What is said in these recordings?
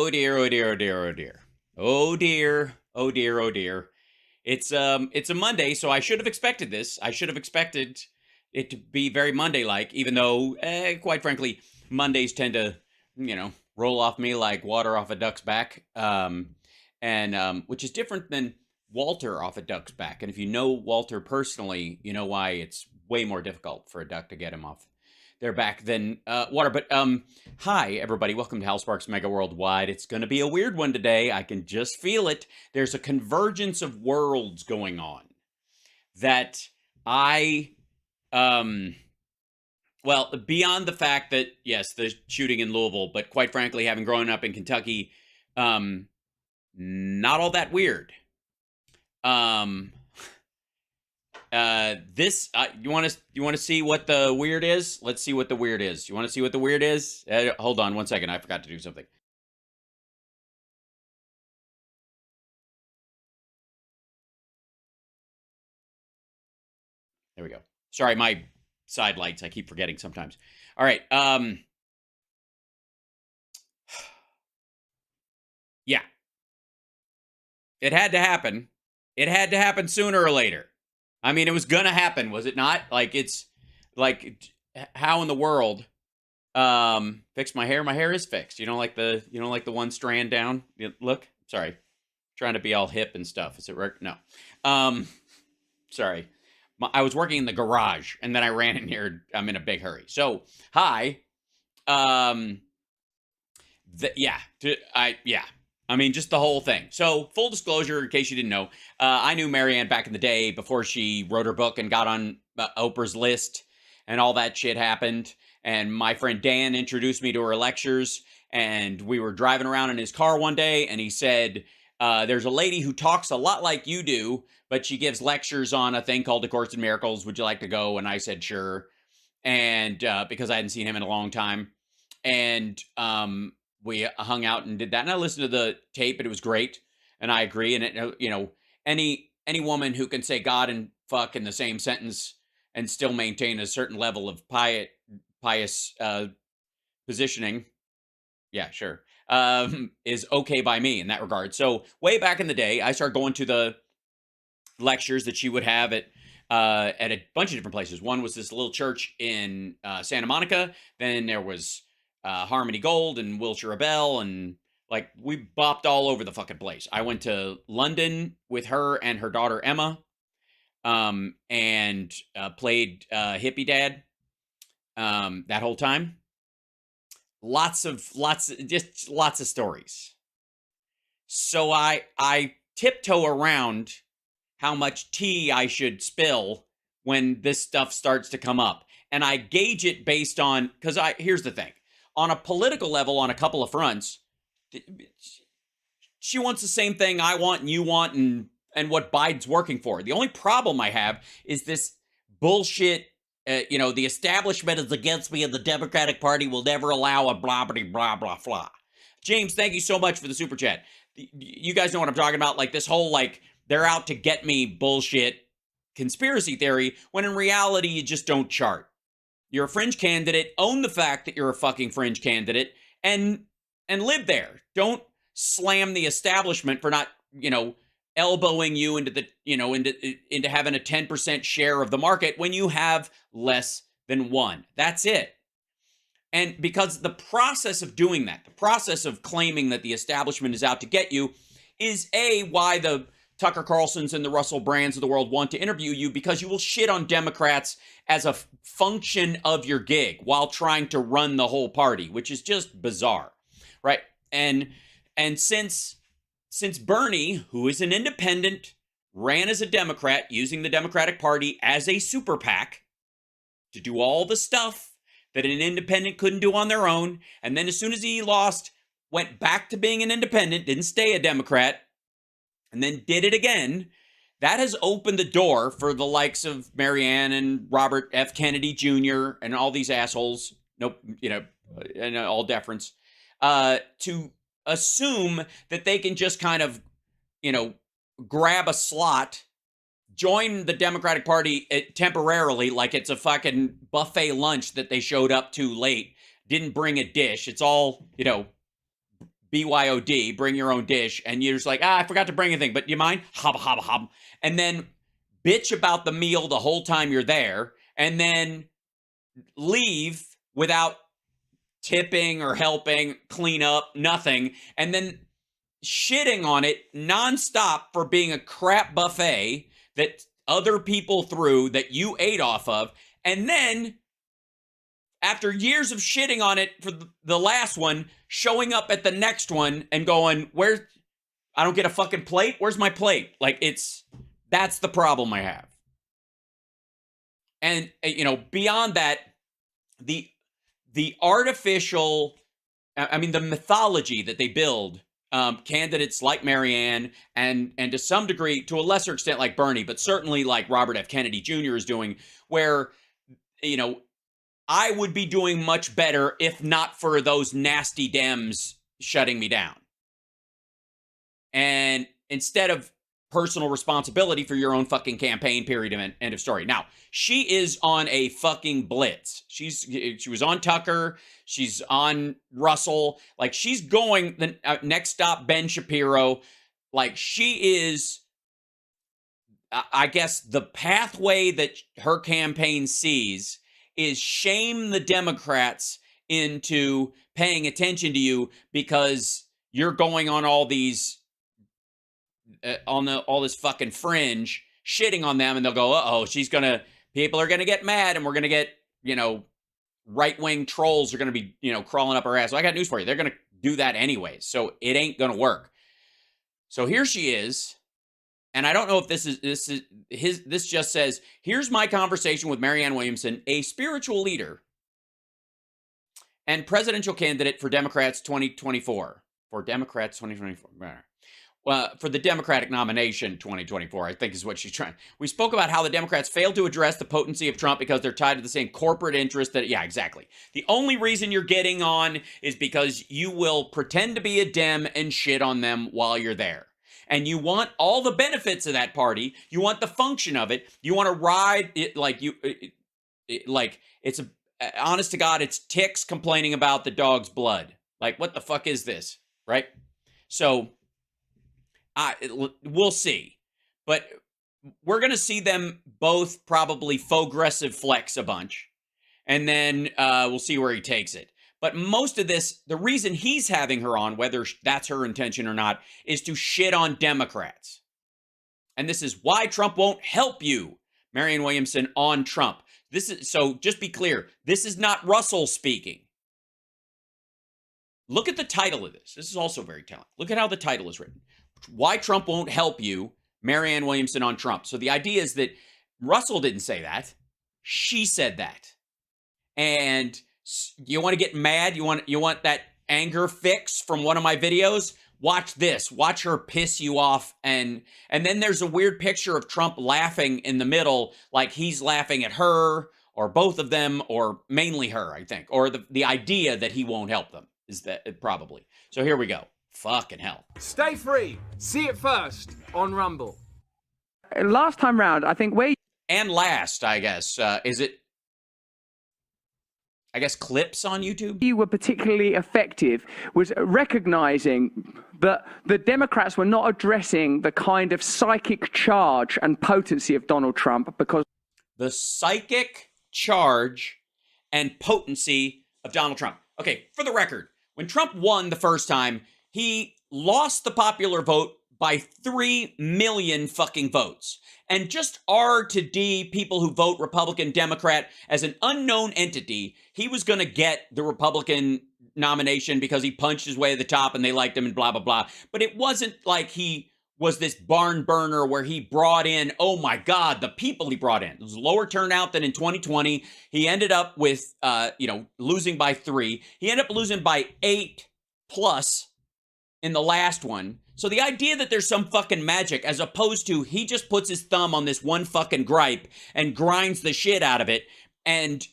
Oh dear, oh dear, oh dear, oh dear. Oh dear, oh dear, oh dear. It's a Monday, so I should have expected this. I should have expected it to be very Monday-like, even though, quite frankly, Mondays tend to, roll off me like water off a duck's back. And which is different than Walter off a duck's back. And if you know Walter personally, you know why it's way more difficult for a duck to get him off their back than water. But hi, everybody. Welcome to Hal Sparks Mega Worldwide. It's going to be a weird one today. I can just feel it. There's a convergence of worlds going on that well, beyond the fact that, yes, the shooting in Louisville, but quite frankly, having grown up in Kentucky, not all that weird. This you want to see what the weird is? Let's see what the weird is. You want to see what the weird is? Hold on one second. I forgot to do something. There we go. Sorry, my side lights. I keep forgetting sometimes. All right. Yeah. It had to happen. It had to happen sooner or later. I mean, it was gonna happen, was it not? Like, it's like, how in the world fix my hair? My hair is fixed. You don't like the one strand down? Look, sorry, trying to be all hip and stuff. Is it right? No. Sorry. I was working in the garage and then I ran in here. I'm in a big hurry. So, hi. I mean, just the whole thing. So, full disclosure, in case you didn't know, I knew Marianne back in the day before she wrote her book and got on Oprah's list and all that shit happened. And my friend Dan introduced me to her lectures, and we were driving around in his car one day, and he said, there's a lady who talks a lot like you do, but she gives lectures on a thing called A Course in Miracles. Would you like to go? And I said, sure. And because I hadn't seen him in a long time. And we hung out and did that. And I listened to the tape, and it was great. And I agree. And, any woman who can say God and fuck in the same sentence and still maintain a certain level of pious positioning, yeah, sure, is okay by me in that regard. So way back in the day, I started going to the lectures that she would have at a bunch of different places. One was this little church in Santa Monica. Then there was Harmony Gold and Wilshire Bell, and like we bopped all over the fucking place. I went to London with her and her daughter Emma, and played hippie dad that whole time. Lots of stories. So I tiptoe around how much tea I should spill when this stuff starts to come up. And I gauge it based on, because here's the thing. On a political level, on a couple of fronts, she wants the same thing I want and you want and what Biden's working for. The only problem I have is this bullshit, the establishment is against me and the Democratic Party will never allow a blah, blah, blah, blah, blah. James, thank you so much for the super chat. You guys know what I'm talking about? Like this whole, like, they're out to get me bullshit conspiracy theory, when in reality, you just don't chart. You're a fringe candidate. Own the fact that you're a fucking fringe candidate and live there. Don't slam the establishment for not, elbowing you into the, into having a 10% share of the market when you have less than one. That's it. And because the process of doing that, the process of claiming that the establishment is out to get you is why the Tucker Carlsons and the Russell Brands of the world want to interview you, because you will shit on Democrats as a function of your gig while trying to run the whole party, which is just bizarre, right? And since Bernie, who is an independent, ran as a Democrat using the Democratic Party as a super PAC to do all the stuff that an independent couldn't do on their own, and then as soon as he lost, went back to being an independent, didn't stay a Democrat, and then did it again, that has opened the door for the likes of Marianne and Robert F. Kennedy Jr. and all these assholes, and all deference, to assume that they can just kind of, grab a slot, join the Democratic Party temporarily, like it's a fucking buffet lunch that they showed up to late, didn't bring a dish. It's all, BYOD, bring your own dish, and you're just like, I forgot to bring anything, but do you mind? Hobba, hobba, hobba. And then bitch about the meal the whole time you're there, and then leave without tipping or helping, clean up, nothing, and then shitting on it nonstop for being a crap buffet that other people threw that you ate off of, and then after years of shitting on it for the last one, showing up at the next one and going, I don't get a fucking plate? Where's my plate? Like, that's the problem I have. And, beyond that, the artificial, the mythology that they build, candidates like Marianne and to some degree, to a lesser extent like Bernie, but certainly like Robert F. Kennedy Jr. is doing, where, I would be doing much better if not for those nasty Dems shutting me down. And instead of personal responsibility for your own fucking campaign, period, end of story. Now, she is on a fucking blitz. She was on Tucker. She's on Russell. Like, she's going, the next stop, Ben Shapiro. Like, she is, I guess, the pathway that her campaign sees is shame the Democrats into paying attention to you because you're going on all these, all this fucking fringe, shitting on them, and they'll go, people are gonna get mad, and we're gonna get, right-wing trolls are gonna be, crawling up our ass. So I got news for you. They're gonna do that anyways, so it ain't gonna work. So here she is. And I don't know if this just says, here's my conversation with Marianne Williamson, a spiritual leader and presidential candidate for Democrats 2024. For Democrats 2024. For the Democratic nomination 2024, I think is what she's trying. We spoke about how the Democrats failed to address the potency of Trump because they're tied to the same corporate interest that, yeah, exactly. The only reason you're getting on is because you will pretend to be a Dem and shit on them while you're there. And you want all the benefits of that party. You want the function of it. You want to ride it like it's honest to God, it's ticks complaining about the dog's blood. Like, what the fuck is this? Right? So we'll see. But we're going to see them both probably faux-aggressive flex a bunch. And then we'll see where he takes it. But most of this, the reason he's having her on, whether that's her intention or not, is to shit on Democrats. And this is why Trump won't help you, Marianne Williamson, on Trump. So just be clear, this is not Russell speaking. Look at the title of this. This is also very telling. Look at how the title is written. Why Trump won't help you, Marianne Williamson, on Trump. So the idea is that Russell didn't say that. She said that. And you want to get mad? You want that anger fix from one of my videos? Watch this. Watch her piss you off. And then there's a weird picture of Trump laughing in the middle, like he's laughing at her or both of them, or mainly her, I think. Or the idea that he won't help them is that probably. So here we go. Fucking hell. Stay free. See it first on Rumble. Last time round, I think And last, I guess, is it, I guess, clips on YouTube? you were particularly effective was recognizing that the Democrats were not addressing the kind of psychic charge and potency of Donald Trump, because the psychic charge and potency of Donald Trump. Okay, for the record, when Trump won the first time, he lost the popular vote by 3 million fucking votes. And just R to D, people who vote Republican, Democrat, as an unknown entity, he was going to get the Republican nomination because he punched his way to the top and they liked him and blah, blah, blah. But it wasn't like he was this barn burner where he brought in, oh my God, the people he brought in. It was lower turnout than in 2020. He ended up with, losing by 3. He ended up losing by 8+ in the last one. So the idea that there's some fucking magic, as opposed to he just puts his thumb on this one fucking gripe and grinds the shit out of it and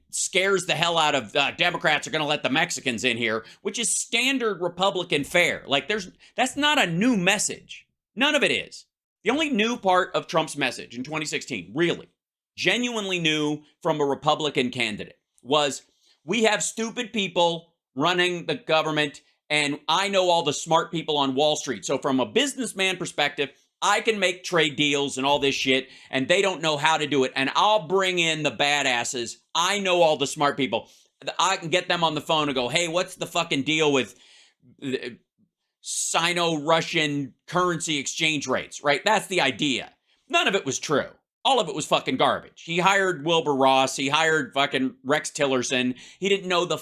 scares the hell out of Democrats are going to let the Mexicans in here, which is standard Republican fare. Like, that's not a new message. None of it is. The only new part of Trump's message in 2016, really, genuinely new from a Republican candidate, was we have stupid people running the government and I know all the smart people on Wall Street. So from a businessman perspective, I can make trade deals and all this shit, and they don't know how to do it. And I'll bring in the badasses. I know all the smart people. I can get them on the phone and go, hey, what's the fucking deal with Sino-Russian currency exchange rates, right? That's the idea. None of it was true. All of it was fucking garbage. He hired Wilbur Ross. He hired fucking Rex Tillerson. He didn't know the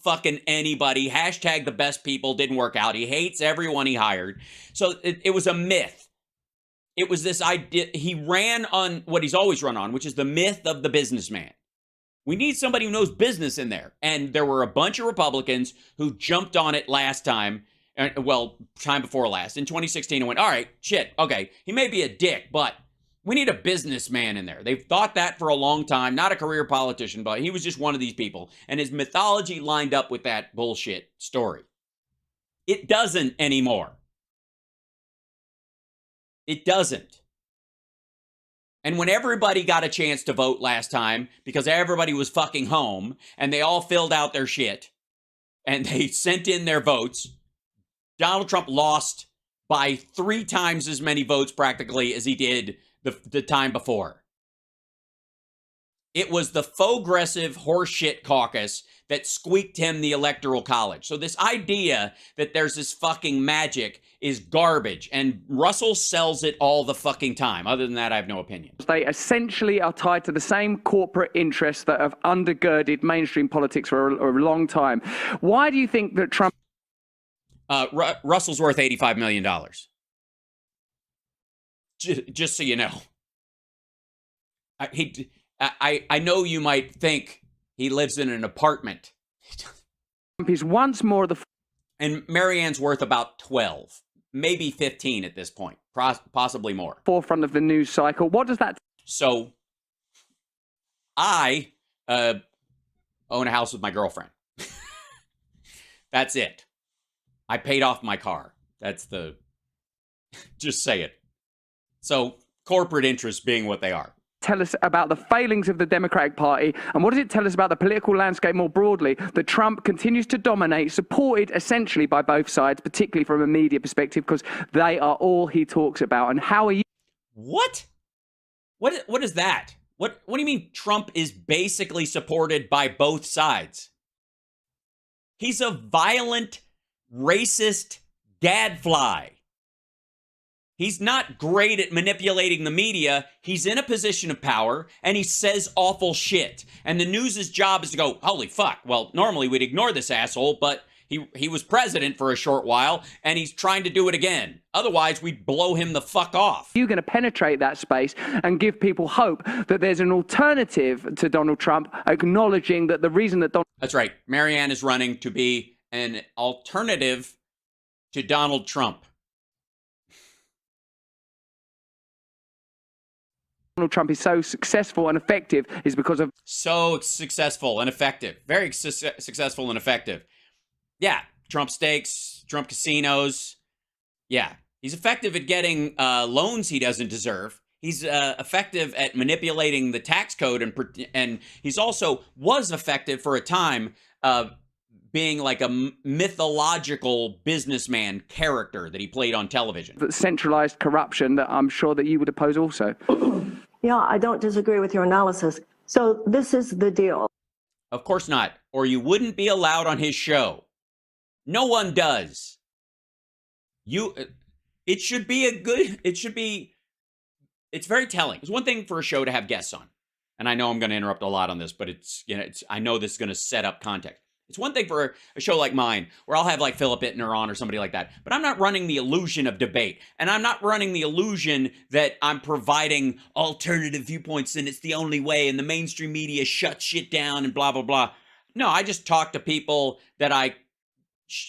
fucking anybody. Hashtag the best people didn't work out. He hates everyone he hired. So it was a myth. It was this idea. He ran on what he's always run on, which is the myth of the businessman. We need somebody who knows business in there. And there were a bunch of Republicans who jumped on it last time. Well, time before last, in 2016, and went, all right, shit, okay, he may be a dick, but we need a businessman in there. They've thought that for a long time, not a career politician, but he was just one of these people. And his mythology lined up with that bullshit story. It doesn't anymore. It doesn't. And when everybody got a chance to vote last time, because everybody was fucking home, and they all filled out their shit, and they sent in their votes, Donald Trump lost by 3 times as many votes practically as he did the time before. It was the faux-aggressive horseshit caucus that squeaked him the Electoral College. So this idea that there's this fucking magic is garbage, and Russell sells it all the fucking time. Other than that, I have no opinion. They essentially are tied to the same corporate interests that have undergirded mainstream politics for a long time. Why do you think that Trump... Russell's worth $85 million. Just so you know. I know you might think he lives in an apartment. He's once more the... And Marianne's worth about 12, maybe 15 at this point, possibly more. Forefront of the news cycle. What does that... So, I own a house with my girlfriend. That's it. I paid off my car. That's the... Just say it. So, corporate interests being what they are. Tell us about the failings of the Democratic Party, and what does it tell us about the political landscape more broadly that Trump continues to dominate, supported essentially by both sides, particularly from a media perspective, because they are all he talks about. And how are you... What? What is that? What do you mean Trump is basically supported by both sides? He's a violent, racist gadfly. He's not great at manipulating the media. He's in a position of power, and he says awful shit. And the news's job is to go, holy fuck. Well, normally we'd ignore this asshole, but he was president for a short while, and he's trying to do it again. Otherwise, we'd blow him the fuck off. You're going to penetrate that space and give people hope that there's an alternative to Donald Trump, acknowledging that the reason that Donald... That's right. Marianne is running to be an alternative to Donald Trump. Donald Trump is so successful and effective is because of... So successful and effective. Very successful and effective. Yeah. Trump steaks, Trump casinos. Yeah. He's effective at getting loans he doesn't deserve. He's effective at manipulating the tax code, and he's also was effective for a time being like a mythological businessman character that he played on television. Centralized corruption that I'm sure that you would oppose also. Yeah, I don't disagree with your analysis. So this is the deal. Of course not, or you wouldn't be allowed on his show. No one does. It's very telling. It's one thing for a show to have guests on. And I know I'm going to interrupt a lot on this, but I know this is going to set up context. It's one thing for a show like mine, where I'll have like Philip Ittner on or somebody like that, but I'm not running the illusion of debate, and I'm not running the illusion that I'm providing alternative viewpoints and it's the only way, and the mainstream media shuts shit down and blah, blah, blah. No, I just talk to people that I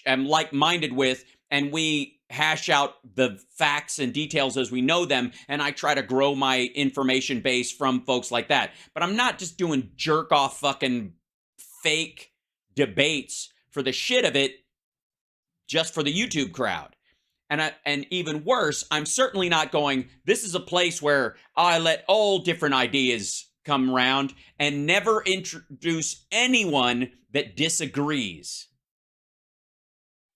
am like-minded with, and we hash out the facts and details as we know them, and I try to grow my information base from folks like that. But I'm not just doing jerk-off fucking fake debates for the shit of it just for the YouTube crowd. And even worse, I'm certainly not going, this is a place where I let all different ideas come around and never introduce anyone that disagrees.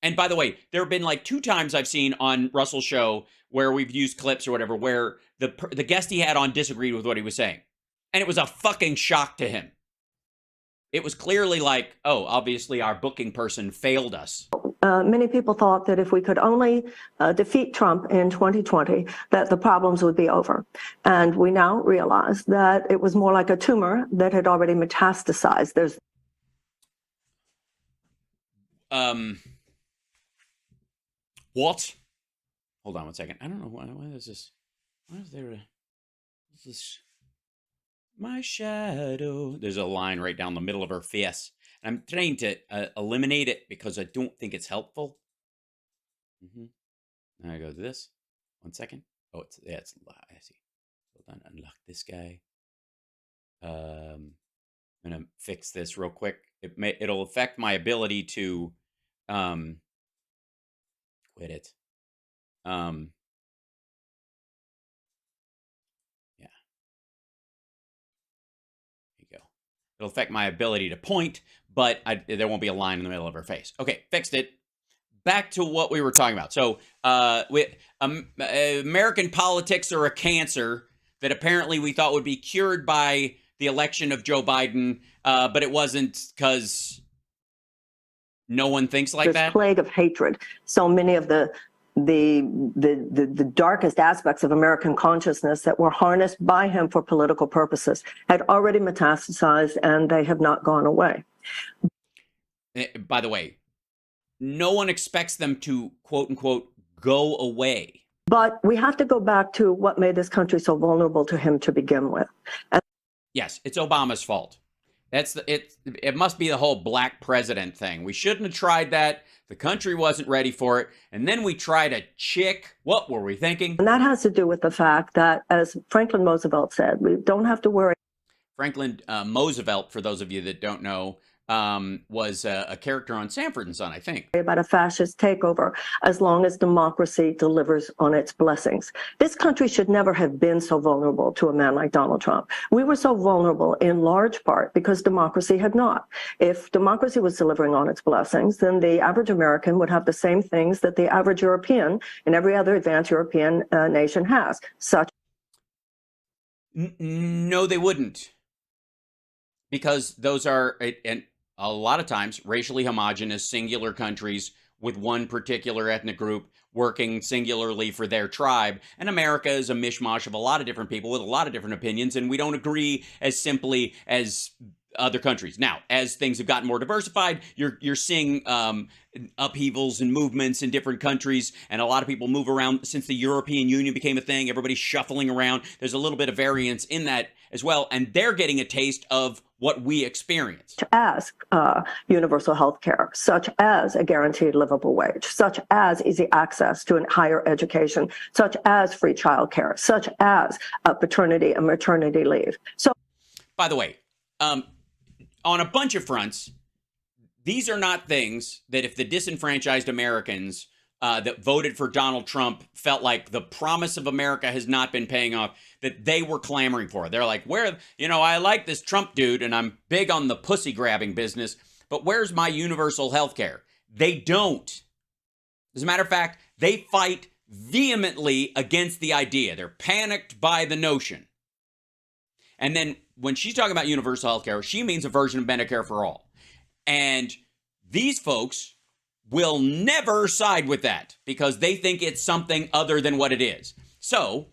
And by the way, there have been like 2 times I've seen on Russell's show where we've used clips or whatever where the guest he had on disagreed with what he was saying. And it was a fucking shock to him. It was clearly like, oh, obviously our booking person failed us. Many people thought that if we could only defeat Trump in 2020, that the problems would be over. And we now realize that it was more like a tumor that had already metastasized. There's what? Hold on 1 second. I don't know why is this? Why is there what's this? My shadow. There's a line right down the middle of her face. And I'm trying to eliminate it because I don't think it's helpful. Now I go to this. 1 second. Oh, it's I see. Hold on, unlock this guy. I'm gonna fix this real quick. It'll affect my ability to quit it. Yeah. There you go. It'll affect my ability to point, but there won't be a line in the middle of her face. Okay, fixed it. Back to what we were talking about. So, American politics are a cancer that apparently we thought would be cured by the election of Joe Biden, but it wasn't because no one thinks like that. This plague of hatred. So many of the darkest aspects of American consciousness that were harnessed by him for political purposes had already metastasized, and they have not gone away. By the way, no one expects them to, quote unquote, go away. But we have to go back to what made this country so vulnerable to him to begin with. Yes, it's Obama's fault. It must be the whole black president thing. We shouldn't have tried that. The country wasn't ready for it. And then we tried a chick. What were we thinking? And that has to do with the fact that, as Franklin Roosevelt said, we don't have to worry. Franklin Roosevelt, for those of you that don't know, was a character on Sanford and Son, I think. About a fascist takeover as long as democracy delivers on its blessings. This country should never have been so vulnerable to a man like Donald Trump. We were so vulnerable in large part because democracy had not. If democracy was delivering on its blessings, then the average American would have the same things that the average European and every other advanced European nation has. No, they wouldn't. Because those are, and a lot of times, racially homogenous, singular countries with one particular ethnic group working singularly for their tribe. And America is a mishmash of a lot of different people with a lot of different opinions, and we don't agree as simply as other countries. Now, as things have gotten more diversified, you're seeing upheavals and movements in different countries, and a lot of people move around. Since the European Union became a thing, everybody's shuffling around. There's a little bit of variance in that as well, and they're getting a taste of what we experienced. As universal health care, such as a guaranteed livable wage, such as easy access to higher education, such as free childcare, such as paternity and maternity leave. So, by the way, on a bunch of fronts, these are not things that if the disenfranchised Americans that voted for Donald Trump felt like the promise of America has not been paying off, that they were clamoring for. They're like, I like this Trump dude and I'm big on the pussy grabbing business, but where's my universal health care? They don't. As a matter of fact, they fight vehemently against the idea. They're panicked by the notion. And then when she's talking about universal health care, she means a version of Medicare for all. And these folks will never side with that because they think it's something other than what it is. So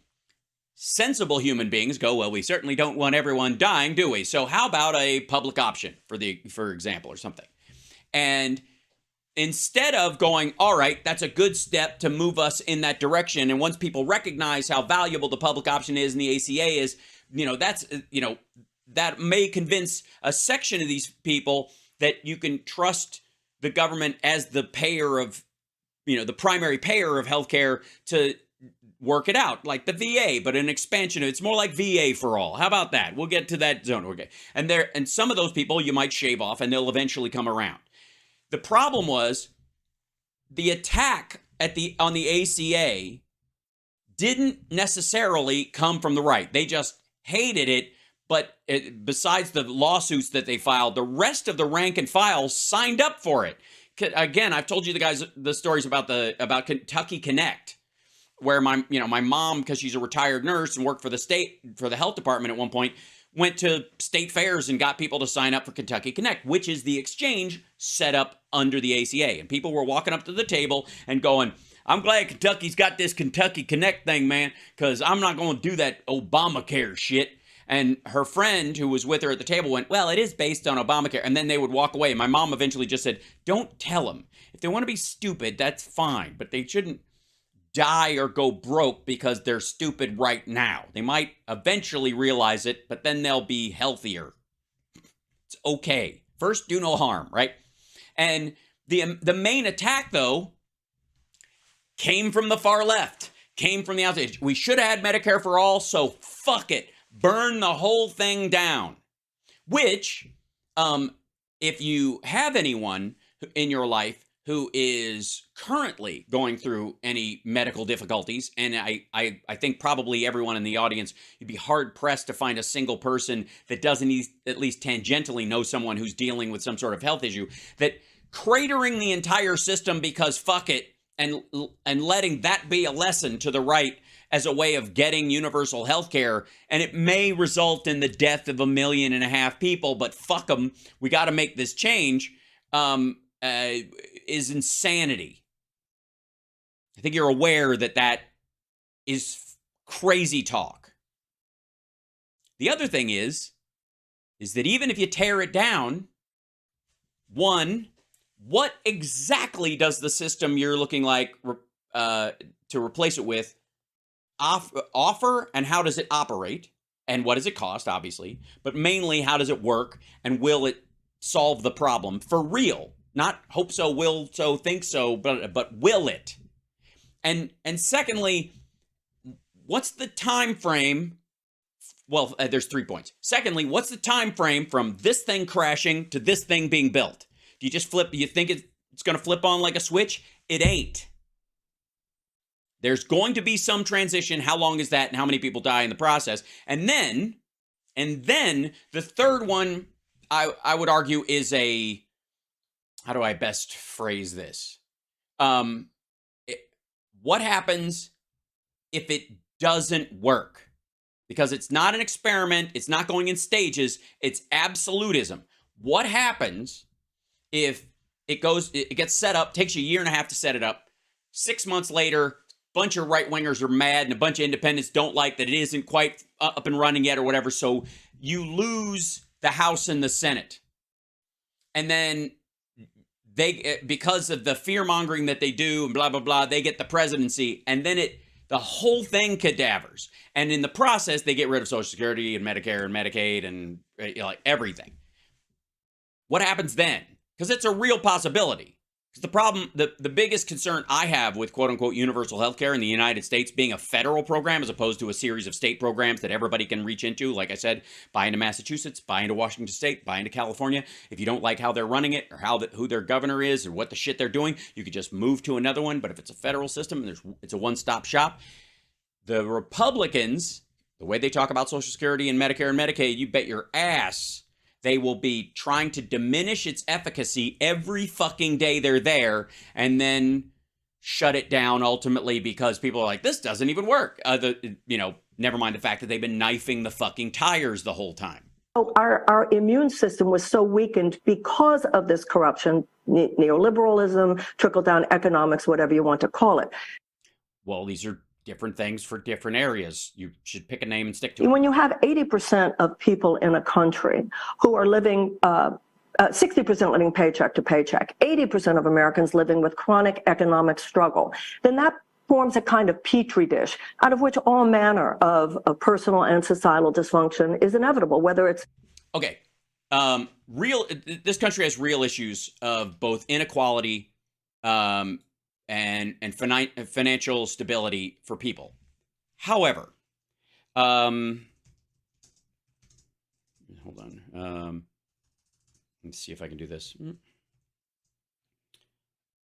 sensible human beings go, well, we certainly don't want everyone dying, do we? So how about a public option, for example, or something? And instead of going, all right, that's a good step to move us in that direction, and once people recognize how valuable the public option is and the ACA is, that may convince a section of these people that you can trust the government as the payer of, the primary payer of healthcare to work it out, like the VA, but an expansion. It's more like VA for all. How about that? We'll get to that zone. Okay. And some of those people you might shave off and they'll eventually come around. The problem was the attack on the ACA didn't necessarily come from the right. They just hated it. But besides the lawsuits that they filed, the rest of the rank and file signed up for it again, I've told you the stories about Kentucky Connect, where my mom, because she's a retired nurse and worked for the health department at one point, went to state fairs and got people to sign up for Kentucky Connect, which is the exchange set up under the ACA. And people were walking up to the table and going, I'm glad Kentucky's got this Kentucky Connect thing, man, because I'm not going to do that Obamacare shit. And her friend who was with her at the table went, well, it is based on Obamacare. And then they would walk away. My mom eventually just said, don't tell them. If they want to be stupid, that's fine. But they shouldn't die or go broke because they're stupid right now. They might eventually realize it, but then they'll be healthier. It's okay. First, do no harm, right? And the main attack, though, came from the far left, came from the outside. We should have had Medicare for all, so fuck it. Burn the whole thing down. Which, if you have anyone in your life who is currently going through any medical difficulties, and I think probably everyone in the audience, you'd be hard-pressed to find a single person that doesn't at least tangentially know someone who's dealing with some sort of health issue, that cratering the entire system because fuck it, and letting that be a lesson to the right as a way of getting universal health care, and it may result in the death of 1.5 million people, but fuck them, we got to make this change, is insanity. I think you're aware that is crazy talk. The other thing is that even if you tear it down, one, what exactly does the system you're looking like to replace it with offer, and how does it operate, and what does it cost, obviously, but mainly how does it work, and will it solve the problem for real? Not hope so, will so, think so, but will it? And secondly, what's the time frame? Well, there's 3 points. Secondly, what's the time frame from this thing crashing to this thing being built? Do you just flip? You think it's going to flip on like a switch? It ain't. There's going to be some transition. How long is that, and how many people die in the process? And then the third one, I would argue, is how do I best phrase this? What happens if it doesn't work? Because it's not an experiment. It's not going in stages. It's absolutism. What happens if it gets set up, takes you 1.5 years to set it up, 6 months later, bunch of right-wingers are mad and a bunch of independents don't like that it isn't quite up and running yet or whatever, so you lose the House and the Senate. And then they, because of the fear-mongering that they do and blah, blah, blah, they get the presidency, and then the whole thing cadavers. And in the process, they get rid of Social Security and Medicare and Medicaid and like everything. What happens then? Because it's a real possibility. Because the problem, the biggest concern I have with quote-unquote universal health care in the United States being a federal program as opposed to a series of state programs that everybody can reach into, like I said, buy into Massachusetts, buy into Washington State, buy into California. If you don't like how they're running it or who their governor is or what the shit they're doing, you could just move to another one. But if it's a federal system and it's a one-stop shop, the Republicans, the way they talk about Social Security and Medicare and Medicaid, you bet your ass they will be trying to diminish its efficacy every fucking day they're there, and then shut it down ultimately because people are like, this doesn't even work. Never mind the fact that they've been knifing the fucking tires the whole time. Our immune system was so weakened because of this corruption, neoliberalism, trickle-down economics, whatever you want to call it. Well, these are different things for different areas. You should pick a name and stick to it. When you have 80% of people in a country who are living, 60% living paycheck to paycheck, 80% of Americans living with chronic economic struggle, then that forms a kind of petri dish out of which all manner of personal and societal dysfunction is inevitable, whether it's... Okay. This country has real issues of both inequality, and financial stability for people. However, hold on. Let's see if I can do this.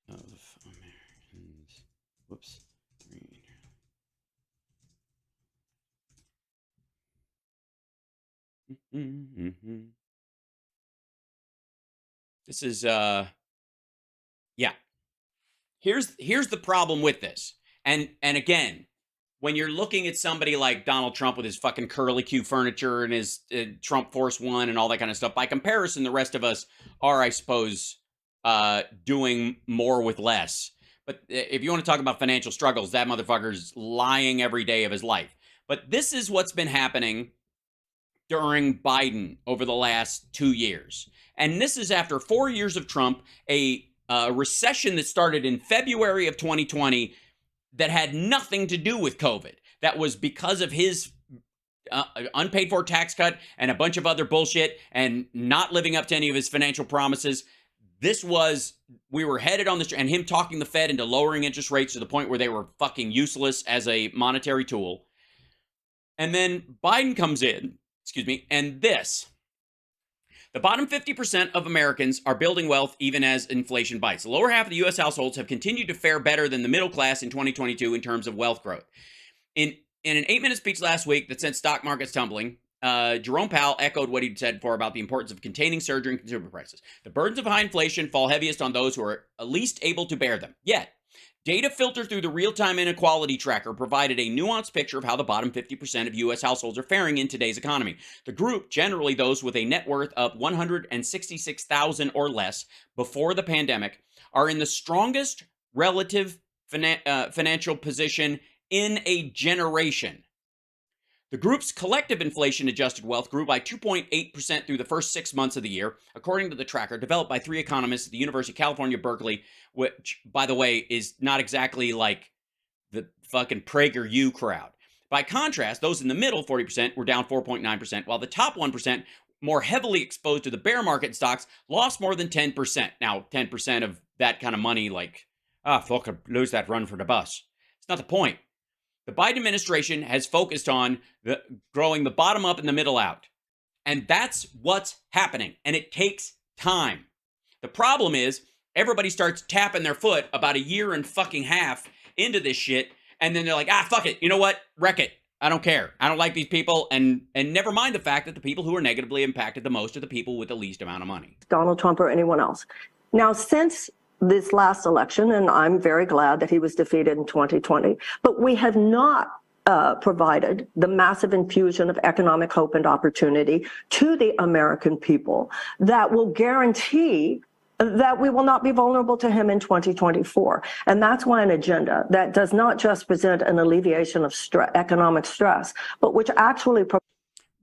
Of Americans. Whoops. This is Yeah. Here's the problem with this. And again, when you're looking at somebody like Donald Trump with his fucking curly Q furniture and his Trump Force One and all that kind of stuff, by comparison, the rest of us are, I suppose, doing more with less. But if you want to talk about financial struggles, that motherfucker's lying every day of his life. But this is what's been happening during Biden over the last 2 years. And this is after 4 years of Trump, a recession that started in February of 2020 that had nothing to do with COVID. That was because of his unpaid for tax cut and a bunch of other bullshit and not living up to any of his financial promises. We were headed on this, and him talking the Fed into lowering interest rates to the point where they were fucking useless as a monetary tool. And then Biden comes in, and the bottom 50% of Americans are building wealth even as inflation bites. The lower half of the U.S. households have continued to fare better than the middle class in 2022 in terms of wealth growth. In an 8-minute speech last week that sent stock markets tumbling, Jerome Powell echoed what he'd said before about the importance of containing surging consumer prices. The burdens of high inflation fall heaviest on those who are least able to bear them. Yet, data filtered through the real-time inequality tracker provided a nuanced picture of how the bottom 50% of U.S. households are faring in today's economy. The group, generally those with a net worth of $166,000 or less before the pandemic, are in the strongest relative financial position in a generation. The group's collective inflation-adjusted wealth grew by 2.8% through the first 6 months of the year, according to the tracker developed by 3 economists at the University of California, Berkeley, which, by the way, is not exactly like the fucking PragerU crowd. By contrast, those in the middle, 40%, were down 4.9%, while the top 1%, more heavily exposed to the bear market stocks, lost more than 10%. Now, 10% of that kind of money, like, fuck, lose that run for the bus. It's not the point. The Biden administration has focused on growing the bottom up and the middle out. And that's what's happening. And it takes time. The problem is everybody starts tapping their foot about a year and fucking half into this shit. And then they're like, fuck it. You know what? Wreck it. I don't care. I don't like these people. And never mind the fact that the people who are negatively impacted the most are the people with the least amount of money. Donald Trump or anyone else. Now, since this last election, and I'm very glad that he was defeated in 2020, but we have not provided the massive infusion of economic hope and opportunity to the American people that will guarantee that we will not be vulnerable to him in 2024. And that's why an agenda that does not just present an alleviation of economic stress, but which actually...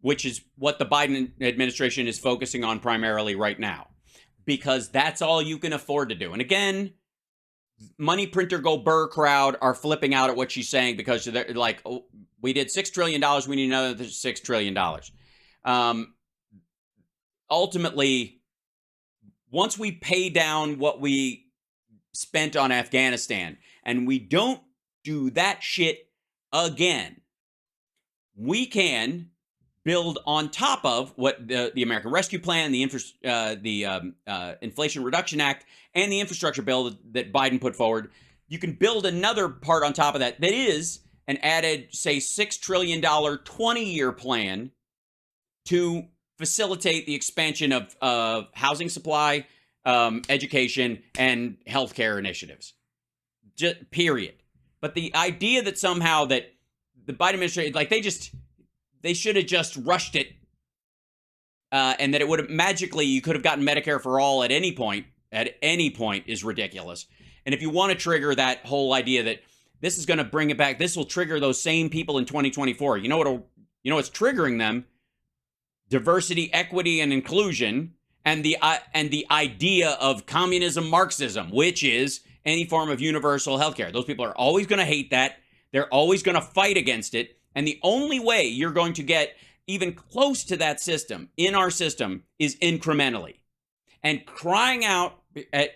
Which is what the Biden administration is focusing on primarily right now. Because that's all you can afford to do. And again, money printer go burr crowd are flipping out at what she's saying because they're like, oh, we did $6 trillion. We need another $6 trillion. Ultimately, once we pay down what we spent on Afghanistan and we don't do that shit again, we can build on top of what the American Rescue Plan, the Inflation Reduction Act, and the infrastructure bill that Biden put forward. You can build another part on top of that is an added, say, $6 trillion 20-year plan to facilitate the expansion of housing supply, education, and healthcare initiatives. Period. But the idea that somehow that the Biden administration, like they should have just rushed it, and that it would have magically, you could have gotten Medicare for all at any point is ridiculous. And if you want to trigger that whole idea that this is going to bring it back, this will trigger those same people in 2024. You know what's triggering them? Diversity, equity, and inclusion, and the idea of communism, Marxism, which is any form of universal healthcare. Those people are always going to hate that. They're always going to fight against it. And the only way you're going to get even close to that system in our system is incrementally. And crying out at,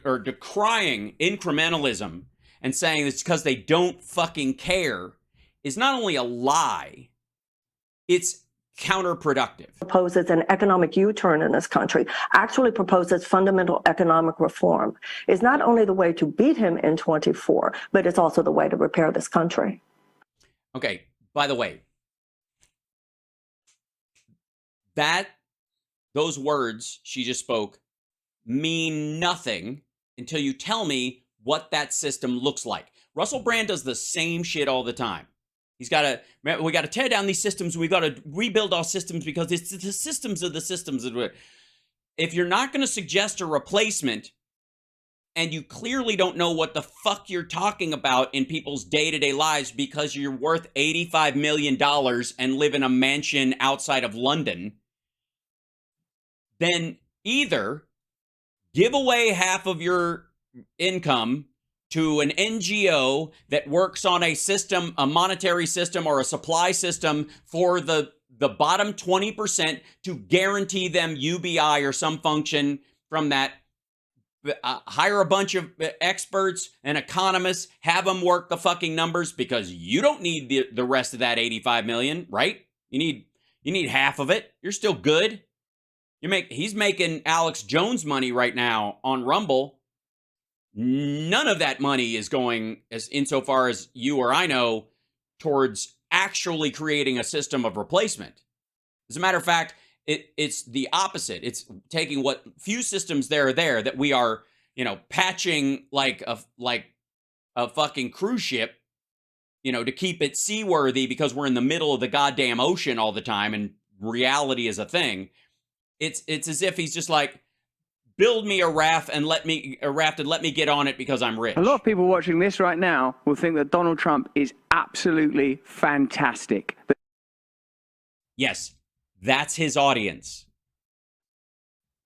or decrying incrementalism and saying it's because they don't fucking care is not only a lie, it's counterproductive. Proposes an economic U-turn in this country, actually proposes fundamental economic reform, is not only the way to beat him in 24, but it's also the way to repair this country. Okay, by the way, those words she just spoke mean nothing until you tell me what that system looks like. Russell Brand does the same shit all the time. We got to tear down these systems. We got to rebuild our systems because it's the systems of the systems. If you're not going to suggest a replacement and you clearly don't know what the fuck you're talking about in people's day-to-day lives because you're worth $85 million and live in a mansion outside of London, then either give away half of your income to an NGO that works on a system, a monetary system or a supply system for the bottom 20% to guarantee them UBI or some function from that. Hire a bunch of experts and economists, have them work the fucking numbers because you don't need the rest of that 85 million, right? You need half of it. You're still good. He's making Alex Jones money right now on Rumble. None of that money is going, as insofar as you or I know, towards actually creating a system of replacement. As a matter of fact, it's the opposite. It's taking what few systems there are there that we are, patching like a fucking cruise ship, to keep it seaworthy because we're in the middle of the goddamn ocean all the time and reality is a thing. It's as if he's just like, build me a raft and let me get on it because I'm rich. A lot of people watching this right now will think that Donald Trump is absolutely fantastic. Yes, that's his audience.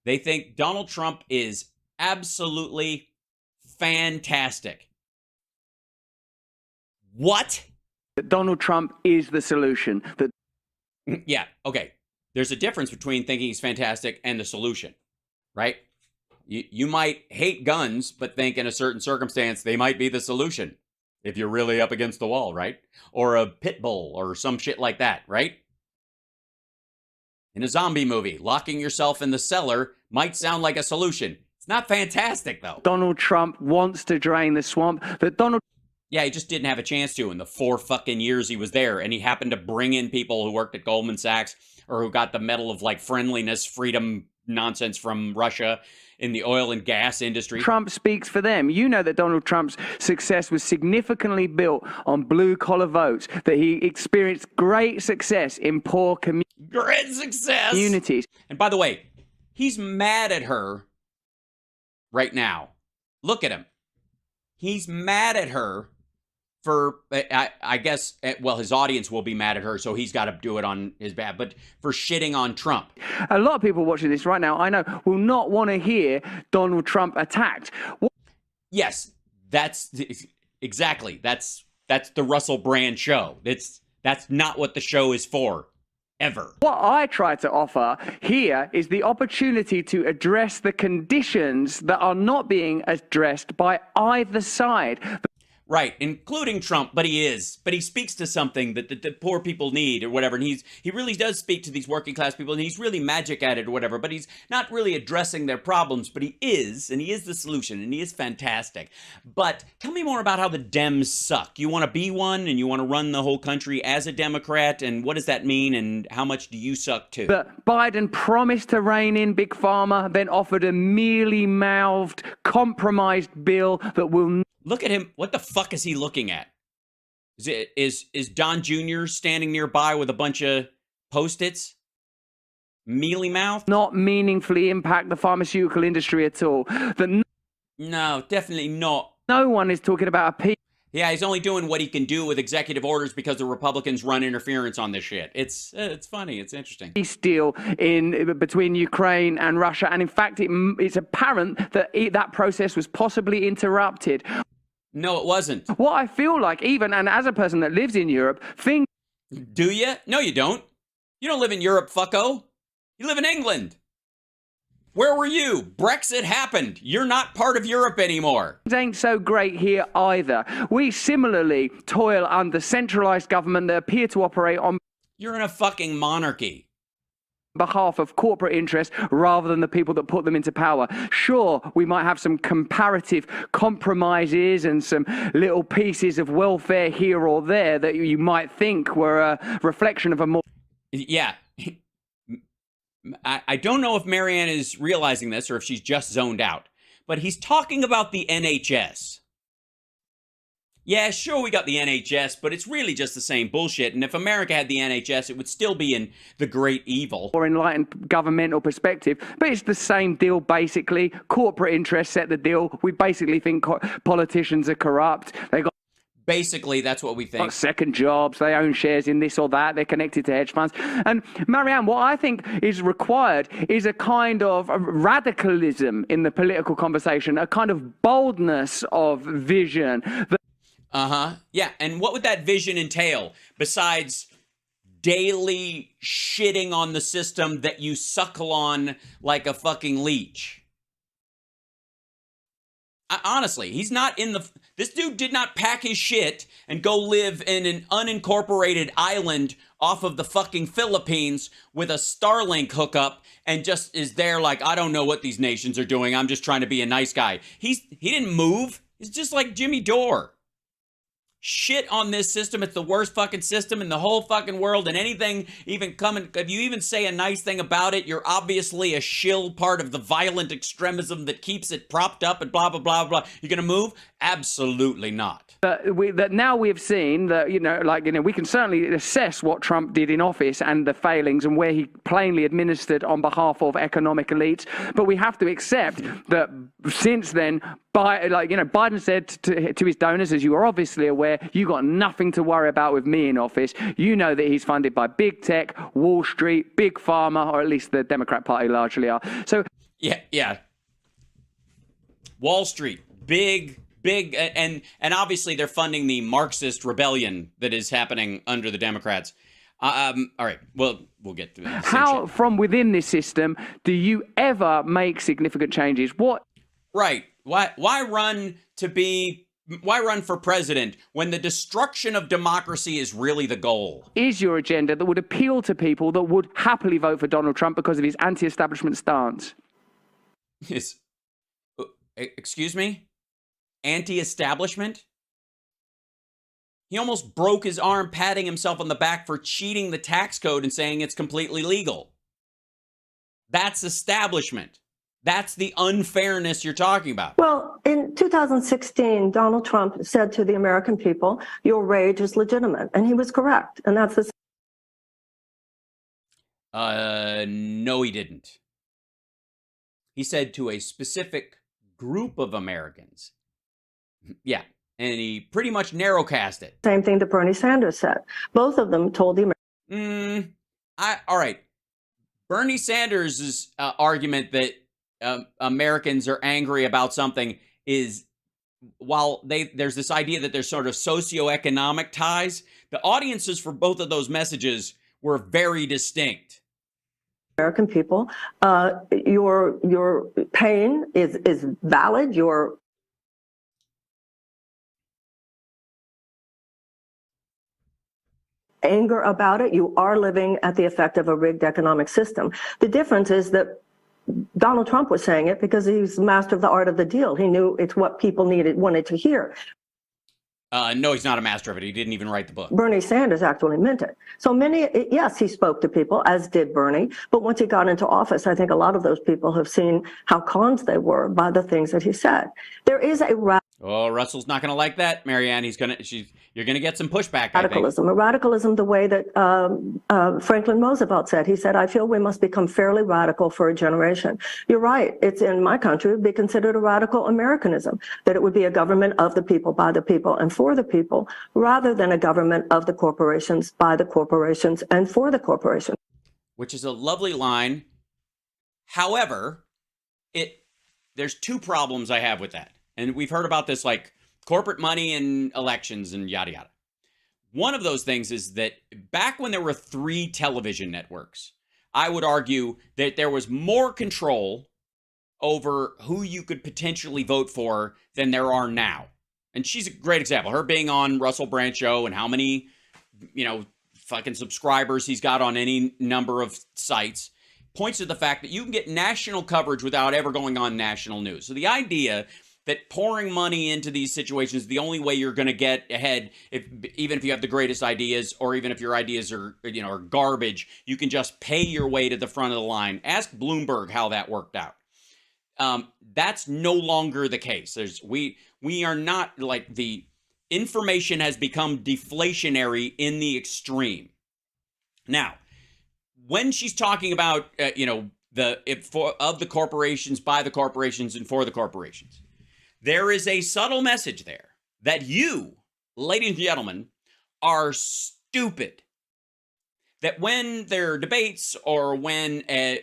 They think Donald Trump is absolutely fantastic. What? That Donald Trump is the solution. Yeah, okay. There's a difference between thinking he's fantastic and the solution, right? You might hate guns, but think in a certain circumstance they might be the solution if you're really up against the wall, right? Or a pit bull or some shit like that, right? In a zombie movie, locking yourself in the cellar might sound like a solution. It's not fantastic, though. Donald Trump wants to drain the swamp. Yeah, he just didn't have a chance to in the 4 fucking years he was there, and he happened to bring in people who worked at Goldman Sachs or who got the Medal of, friendliness, freedom nonsense from Russia in the oil and gas industry. Trump speaks for them. You know that Donald Trump's success was significantly built on blue-collar votes, that he experienced great success in poor communities. And by the way, he's mad at her right now. Look at him. He's mad at her for, I guess, well, his audience will be mad at her, so he's got to do it on his behalf, but for shitting on Trump. A lot of people watching this right now, I know, will not want to hear Donald Trump attacked. Yes, that's exactly. That's the Russell Brand show. That's not what the show is for, ever. What I try to offer here is the opportunity to address the conditions that are not being addressed by either side. Right, including Trump, but he speaks to something that the poor people need or whatever, and he really does speak to these working class people, and he's really magic at it or whatever, but he's not really addressing their problems, but he is the solution, and he is fantastic. But tell me more about how the Dems suck. You want to be one, and you want to run the whole country as a Democrat, and what does that mean, and how much do you suck too? But Biden promised to rein in Big Pharma, then offered a mealy-mouthed, compromised bill that will... Look at him. What the fuck is he looking at? Is Don Jr. standing nearby with a bunch of Post-its? Mealy mouth? Not meaningfully impact the pharmaceutical industry at all. No, definitely not. No one is talking about a peace. Yeah, he's only doing what he can do with executive orders because the Republicans run interference on this shit. It's funny. It's interesting. Peace deal between Ukraine and Russia, and in fact, it's apparent that that process was possibly interrupted. No, it wasn't. What I feel like, even and as a person that lives in Europe, do you? No, you don't. You don't live in Europe, fucko. You live in England. Where were you? Brexit happened. You're not part of Europe anymore. Things ain't so great here either. We similarly toil under centralized government that appear to operate on... You're in a fucking monarchy. ...behalf of corporate interests rather than the people that put them into power. Sure, we might have some comparative compromises and some little pieces of welfare here or there that you might think were a reflection of a more... Yeah. I don't know if Marianne is realizing this or if she's just zoned out. but he's talking about the NHS. Yeah, sure, we got the NHS, but it's really just the same bullshit. And if America had the NHS, it would still be in the great evil. Or enlightened governmental perspective, but it's the same deal basically. Corporate interests set the deal. We basically think politicians are corrupt. They got Basically, that's what we think. second jobs, they own shares in this or that, they're connected to hedge funds. And Marianne, what I think is required is a kind of radicalism in the political conversation, a kind of boldness of vision. Yeah, and what would that vision entail besides daily shitting on the system that you suckle on like a fucking leech? Honestly, he's not in the... This dude did not pack his shit and go live in an unincorporated island off of the fucking Philippines with a Starlink hookup and just is there like, I don't know what these nations are doing. I'm just trying to be a nice guy. He didn't move. He's just like Jimmy Dore. Shit on this system. It's the worst fucking system in the whole fucking world. And anything even coming, if you even say a nice thing about it, you're obviously a shill part of the violent extremism that keeps it propped up and blah, blah, blah, blah. You're going to move? Absolutely not. That now we have seen that, we can certainly assess what Trump did in office and the failings and where he plainly administered on behalf of economic elites. But we have to accept that since then, Biden said to his donors, as you are obviously aware, you got nothing to worry about with me in office. You know that he's funded by big tech, Wall Street, big pharma, or at least the Democrat Party largely are. So yeah. Wall Street, big, and obviously they're funding the Marxist rebellion that is happening under the Democrats. All right, well, we'll get through that. How, from within this system, do you ever make significant changes? What? Right. Why run for president when the destruction of democracy is really the goal? Is your agenda that would appeal to people that would happily vote for Donald Trump because of his anti-establishment stance? Excuse me? Anti-establishment? He almost broke his arm patting himself on the back for cheating the tax code and saying it's completely legal. That's establishment. That's the unfairness you're talking about. Well, in 2016, Donald Trump said to the American people, your rage is legitimate. And he was correct. And that's the... No, he didn't. He said to a specific group of Americans. Yeah. And he pretty much narrowcast it. Same thing that Bernie Sanders said. Both of them told the Americans. All right. Bernie Sanders' argument that Americans are angry about something is, while there's this idea that there's sort of socioeconomic ties, the audiences for both of those messages were very distinct. American people, your pain is valid. Your anger about it, you are living at the effect of a rigged economic system. The difference is that Donald Trump was saying it because he's master of the art of the deal. He knew it's what people wanted to hear. No, he's not a master of it. He didn't even write the book. Bernie Sanders actually meant it. So yes, he spoke to people, as did Bernie. But once he got into office, I think a lot of those people have seen how conned they were by the things that he said. There is a Oh, Russell's not going to like that, Marianne. You're going to get some pushback, radicalism. A radicalism the way that Franklin Roosevelt said. He said, I feel we must become fairly radical for a generation. You're right. It's in my country, it would be considered a radical Americanism, that it would be a government of the people, by the people, and for the people, rather than a government of the corporations, by the corporations, and for the corporations. Which is a lovely line. However, there's two problems I have with that. And we've heard about this, like corporate money and elections and yada, yada. One of those things is that back when there were 3 television networks, I would argue that there was more control over who you could potentially vote for than there are now. And she's a great example. Her being on Russell Brand show and how many, fucking subscribers he's got on any number of sites points to the fact that you can get national coverage without ever going on national news. So the idea that pouring money into these situations is the only way you're going to get ahead, even if you have the greatest ideas, or even if your ideas are garbage, you can just pay your way to the front of the line. Ask Bloomberg how that worked out. That's no longer the case. We are not, like, the information has become deflationary in the extreme. Now, when she's talking about of the corporations, by the corporations, and for the corporations, there is a subtle message there that you, ladies and gentlemen, are stupid. That when there are debates, or when a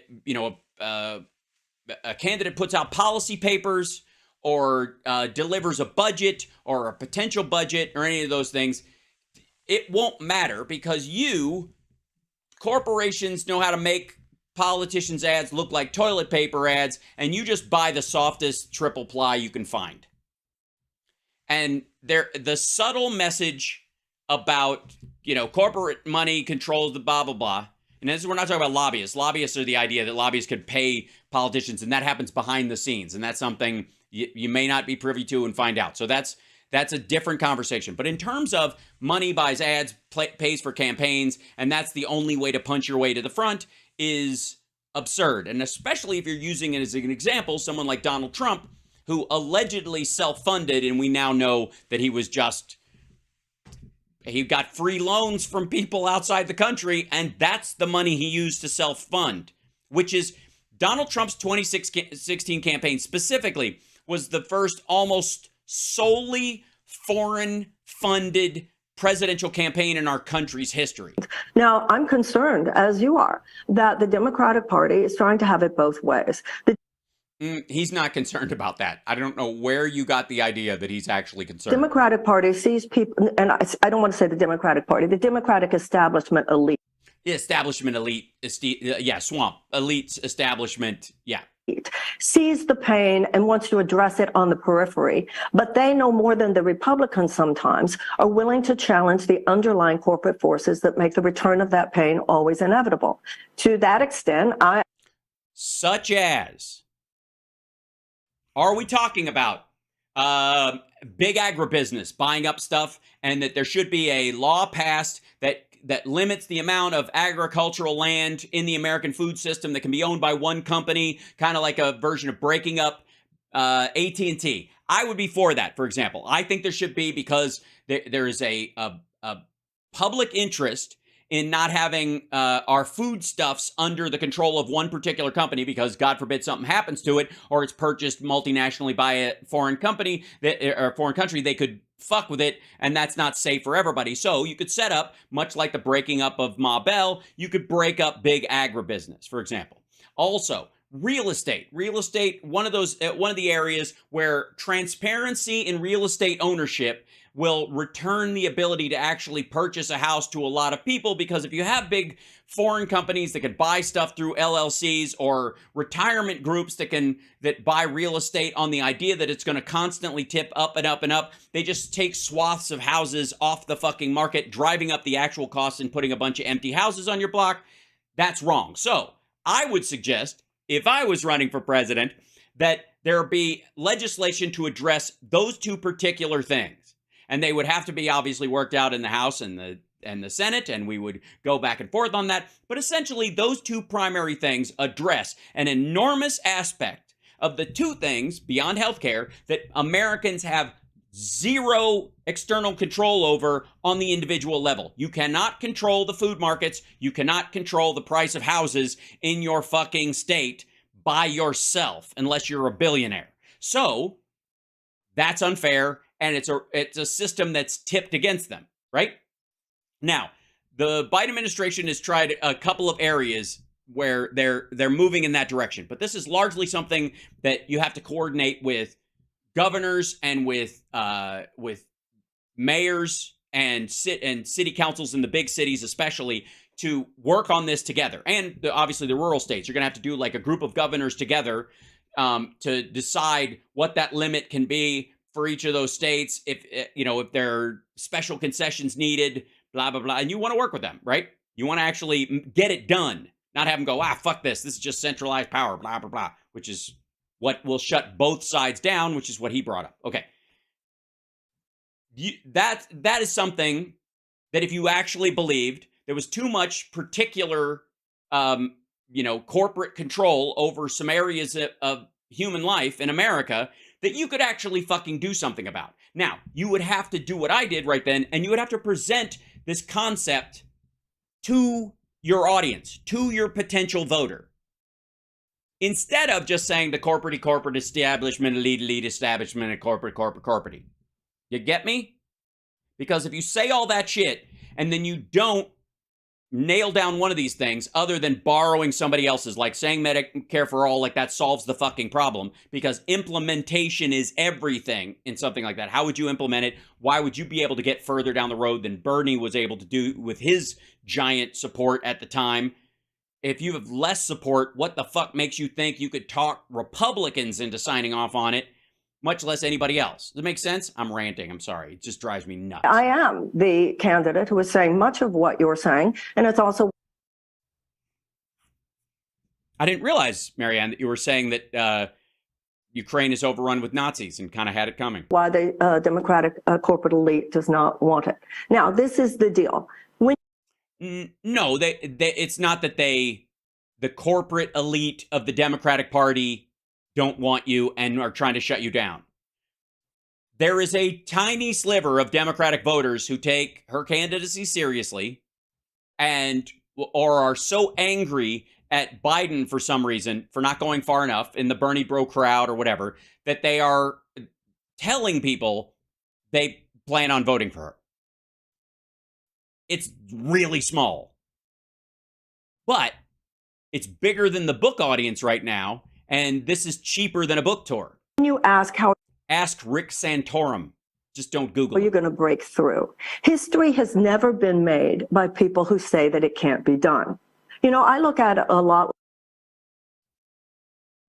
candidate puts out policy papers, or delivers a budget or a potential budget or any of those things, it won't matter, because corporations know how to make politicians' ads look like toilet paper ads, and you just buy the softest triple ply you can find. And the subtle message about, corporate money controls the blah, blah, blah. And we're not talking about lobbyists. Lobbyists are the idea that lobbyists could pay politicians, and that happens behind the scenes. And that's something you may not be privy to and find out. So that's a different conversation. But in terms of money buys ads, pays for campaigns, and that's the only way to punch your way to the front, is absurd. And especially if you're using it as an example, someone like Donald Trump, who allegedly self-funded, and we now know that he got free loans from people outside the country, and that's the money he used to self-fund, which is Donald Trump's 2016 campaign specifically was the first almost solely foreign-funded presidential campaign in our country's history. Now, I'm concerned, as you are, that the Democratic Party is trying to have it both ways. He's not concerned about that. I don't know where you got the idea that he's actually concerned. Democratic Party sees people, and I don't want to say the Democratic Party, the Democratic establishment elite. Establishment elite, swamp, elite establishment, sees the pain and wants to address it on the periphery, but they know more than the Republicans sometimes are willing to challenge the underlying corporate forces that make the return of that pain always inevitable. To that extent, such as, are we talking about big agribusiness buying up stuff, and that there should be a law passed that limits the amount of agricultural land in the American food system that can be owned by one company, kind of like a version of breaking up AT&T. I would be for that, for example. I think there should be, because there is a public interest in not having our foodstuffs under the control of one particular company, because God forbid something happens to it, or it's purchased multinationally by a foreign company or foreign country, they could fuck with it, and that's not safe for everybody. So you could set up, much like the breaking up of Ma Bell, you could break up big agribusiness, for example. Also, real estate, one of the areas where transparency in real estate ownership will return the ability to actually purchase a house to a lot of people, because if you have big foreign companies that can buy stuff through LLCs, or retirement groups that buy real estate on the idea that it's going to constantly tip up and up and up, they just take swaths of houses off the fucking market, driving up the actual costs and putting a bunch of empty houses on your block. That's wrong. So I would suggest, if I was running for president, that there be legislation to address those two particular things. And they would have to be obviously worked out in the House and the Senate, and we would go back and forth on that. But essentially, those two primary things address an enormous aspect of the two things beyond healthcare that Americans have zero external control over on the individual level. You cannot control the food markets. You cannot control the price of houses in your fucking state by yourself, unless you're a billionaire. So that's unfair. And it's a system that's tipped against them, right? Now, the Biden administration has tried a couple of areas where they're moving in that direction, but this is largely something that you have to coordinate with governors and with mayors and city councils in the big cities, especially, to work on this together. And obviously the rural states, you're going to have to do like a group of governors together to decide what that limit can be for each of those states, if there are special concessions needed, blah, blah, blah. And you want to work with them, right? You want to actually get it done, not have them go, fuck this. This is just centralized power, blah, blah, blah, which is what will shut both sides down, which is what he brought up. Okay. That is something that if you actually believed there was too much particular, corporate control over some areas of human life in America that you could actually fucking do something about. Now, you would have to do what I did right then, and you would have to present this concept to your audience, to your potential voter. Instead of just saying the corporate establishment, elite establishment, and corporate. You get me? Because if you say all that shit and then you don't nail down one of these things other than borrowing somebody else's, like saying Medicare for all, like that solves the fucking problem, because implementation is everything in something like that. How would you implement it? Why would you be able to get further down the road than Bernie was able to do with his giant support at the time? If you have less support, what the fuck makes you think you could talk Republicans into signing off on it, much less anybody else? Does it make sense? I'm ranting. I'm sorry. It just drives me nuts. I am the candidate who is saying much of what you're saying, and it's also... I didn't realize, Marianne, that you were saying that Ukraine is overrun with Nazis and kind of had it coming. Why the Democratic corporate elite does not want it. Now, this is the deal. No, it's not that the corporate elite of the Democratic Party don't want you and are trying to shut you down. There is a tiny sliver of Democratic voters who take her candidacy seriously or are so angry at Biden for some reason for not going far enough in the Bernie bro crowd or whatever, that they are telling people they plan on voting for her. It's really small, but it's bigger than the book audience right now, and this is cheaper than a book tour. When you ask Rick Santorum. Just don't Google it. You're going to break through. History has never been made by people who say that it can't be done. You know, I look at it a lot.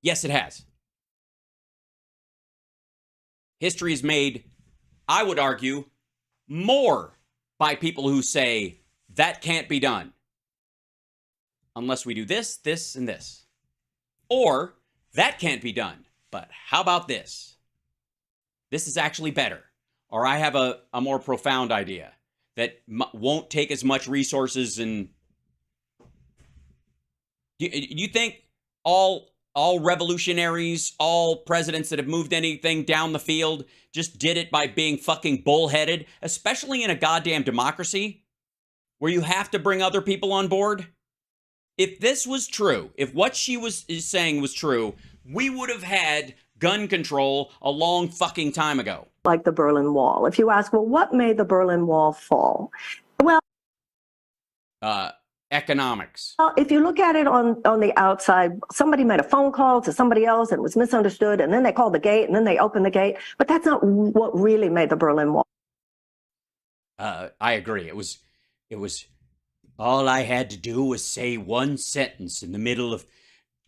Yes, it has. History is made, I would argue, more by people who say that can't be done unless we do this, this, and this. Or that can't be done, but how about this? This is actually better. Or I have a more profound idea that won't take as much resources. And you think all revolutionaries, all presidents that have moved anything down the field just did it by being fucking bullheaded, especially in a goddamn democracy where you have to bring other people on board? If this was true, if what she is saying was true, we would have had gun control a long fucking time ago. Like the Berlin Wall. If you ask, well, what made the Berlin Wall fall? Well, economics. Well, if you look at it on the outside, somebody made a phone call to somebody else and it was misunderstood, and then they called the gate, and then they opened the gate. But that's not what really made the Berlin Wall. I agree. It was all I had to do was say one sentence in the middle of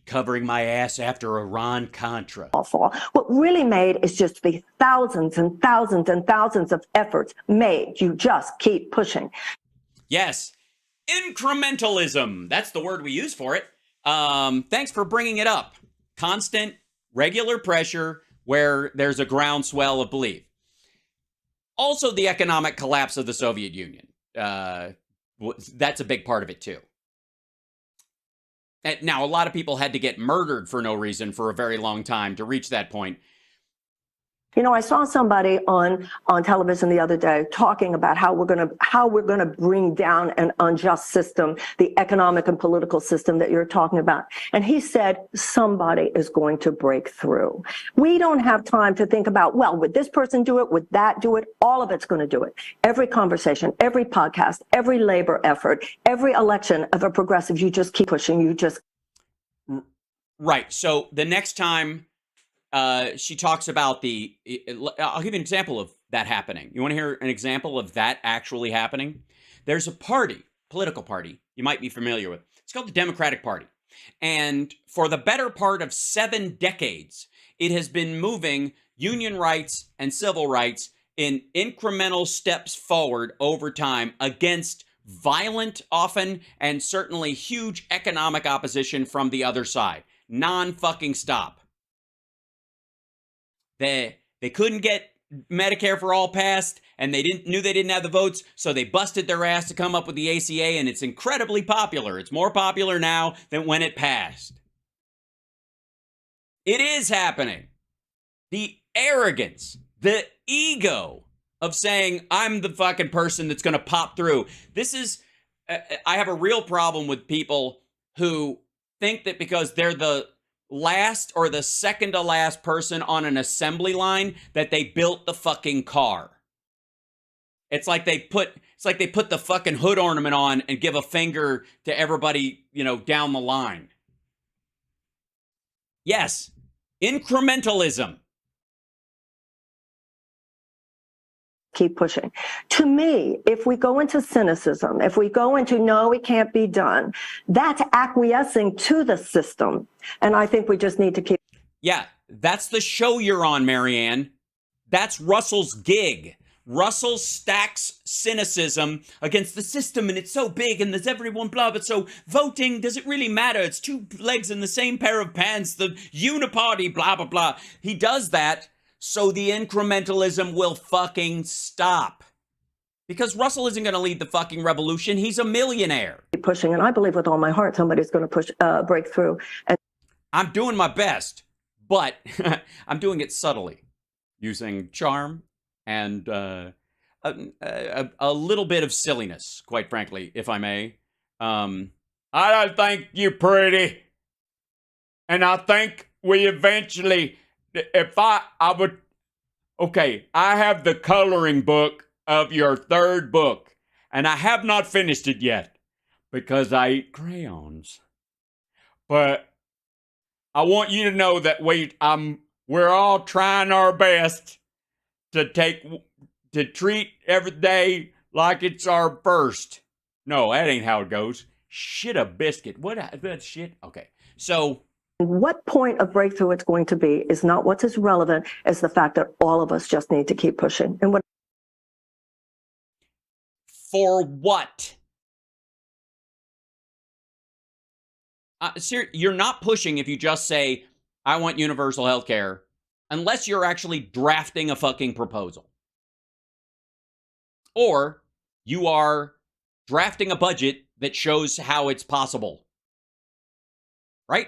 covering my ass after Iran-Contra. What really made is just the thousands and thousands and thousands of efforts made. You just keep pushing. Yes. Incrementalism. That's the word we use for it. Thanks for bringing it up. Constant, regular pressure where there's a groundswell of belief. Also, the economic collapse of the Soviet Union. That's a big part of it, too. And now, a lot of people had to get murdered for no reason for a very long time to reach that point. You know, I saw somebody on television the other day talking about how we're going to bring down an unjust system, the economic and political system that you're talking about. And he said somebody is going to break through. We don't have time to think about, well, would this person do it? Would that do it? All of it's going to do it. Every conversation, every podcast, every labor effort, every election of a progressive, you just keep pushing. You just. Right. So the next time she talks about I'll give you an example of that happening. You want to hear an example of that actually happening? There's a political party, you might be familiar with. It's called the Democratic Party. And for the better part of 7 decades, it has been moving union rights and civil rights in incremental steps forward over time against violent, often, and certainly huge economic opposition from the other side. Non-fucking stop. They couldn't get Medicare for all passed, and they knew they didn't have the votes, so they busted their ass to come up with the ACA, and it's incredibly popular. It's more popular now than when it passed. It is happening. The arrogance, the ego of saying, I'm the fucking person that's going to pop through. This is, I have a real problem with people who think that because they're the last or the second to last person on an assembly line that they built the fucking car. It's like they put the fucking hood ornament on and give a finger to everybody, down the line. Yes, incrementalism. Keep pushing. To me, if we go into cynicism, if we go into no, it can't be done, that's acquiescing to the system. And I think we just need to keep. Yeah, that's the show you're on, Marianne. That's Russell's gig. Russell stacks cynicism against the system, and it's so big, and there's everyone blah, but so voting, does it really matter? It's two legs in the same pair of pants, the uniparty, blah, blah, blah. He does that so the incrementalism will fucking stop. Because Russell isn't going to lead the fucking revolution. He's a millionaire. Pushing, and I believe with all my heart somebody's going to break through. And I'm doing my best, but I'm doing it subtly, using charm and a little bit of silliness, quite frankly, if I may. I don't think you're pretty. And I think we eventually, if I would, okay, I have the coloring book of your third book, and I have not finished it yet because I eat crayons. But I want you to know that we're all trying our best to treat every day like it's our first. No, that ain't how it goes. Shit a biscuit. What that shit? Okay. So what point of breakthrough it's going to be is not what's as relevant as the fact that all of us just need to keep pushing. And what for what? You're not pushing if you just say, I want universal health care, unless you're actually drafting a fucking proposal. Or you are drafting a budget that shows how it's possible. Right?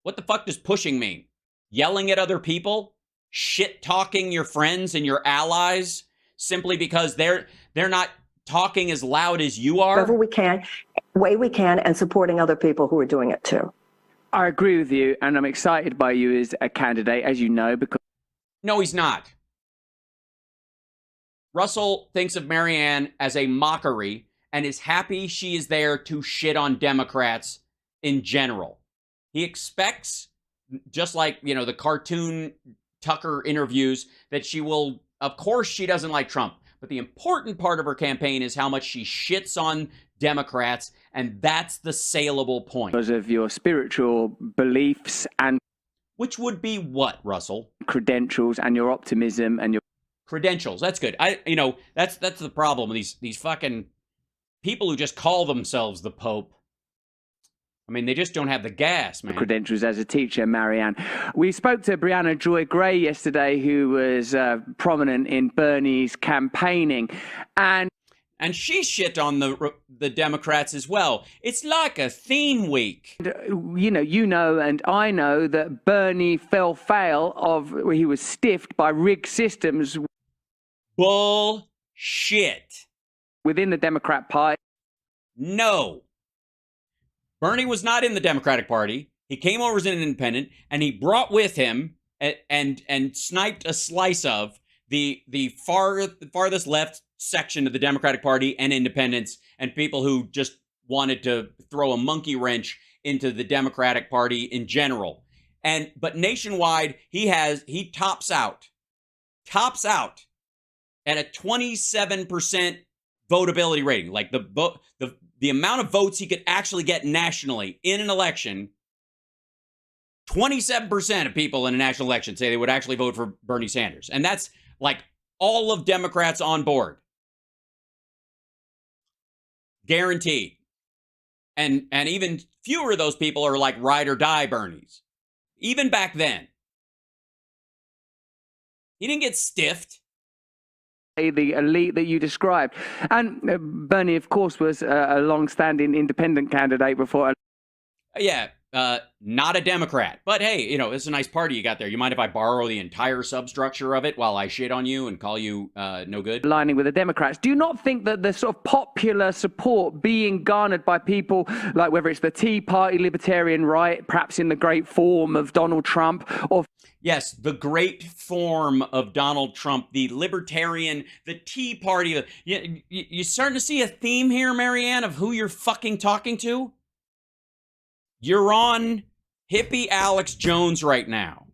What the fuck does pushing mean? Yelling at other people? Shit-talking your friends and your allies simply because they're not talking as loud as you are? whatever we can, way we can, and supporting other people who are doing it too. I agree with you, and I'm excited by you as a candidate, as you know, because... No, he's not. Russell thinks of Marianne as a mockery and is happy she is there to shit on Democrats in general. He expects, just like, the cartoon Tucker interviews, that she will, of course she doesn't like Trump, but the important part of her campaign is how much she shits on Democrats, and that's the saleable point. Because of your spiritual beliefs and... Which would be what, Russell? Credentials and your optimism and your... Credentials, that's good. That's the problem with these fucking people who just call themselves the Pope. I mean, they just don't have the gas, man. Credentials as a teacher, Marianne. We spoke to Brianna Joy Gray yesterday, who was prominent in Bernie's campaigning, and she shit on the Democrats as well. It's like a theme week. You know, and I know that Bernie fell foul of, he was stiffed by rigged systems. Bullshit. Within the Democrat Party. No. Bernie was not in the Democratic Party. He came over as an independent, and he brought with him and sniped a slice of the farthest left section of the Democratic Party and independents and people who just wanted to throw a monkey wrench into the Democratic Party in general. But nationwide, he tops out at a 27% votability rating. Like the amount of votes he could actually get nationally in an election, 27% of people in a national election say they would actually vote for Bernie Sanders. And that's like all of Democrats on board. Guaranteed. And even fewer of those people are like ride or die Bernies. Even back then. He didn't get stiffed. The elite that you described. And Bernie, of course, was a long-standing independent candidate before. Yeah, not a Democrat. But hey, it's a nice party you got there. You mind if I borrow the entire substructure of it while I shit on you and call you no good? Aligning with the Democrats. Do you not think that the sort of popular support being garnered by people like whether it's the Tea Party, Libertarian right, perhaps in the great form of Donald Trump, or yes, the great form of Donald Trump, the Libertarian, the Tea Party. You starting to see a theme here, Marianne, of who you're fucking talking to? You're on hippie Alex Jones right now.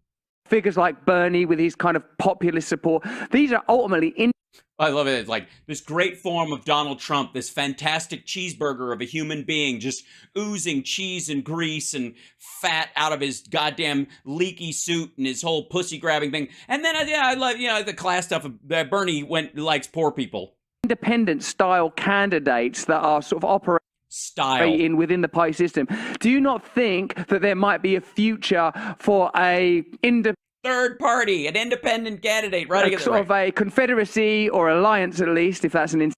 Figures like Bernie with his kind of populist support. These are ultimately I love it. It's like this great form of Donald Trump, this fantastic cheeseburger of a human being just oozing cheese and grease and fat out of his goddamn leaky suit and his whole pussy grabbing thing. And then I love, the class stuff. Bernie likes poor people. Independent style candidates that are sort of operating within the party system. Do you not think that there might be a future for a third party, an independent candidate, right? Sort of a confederacy or alliance, at least, if that's an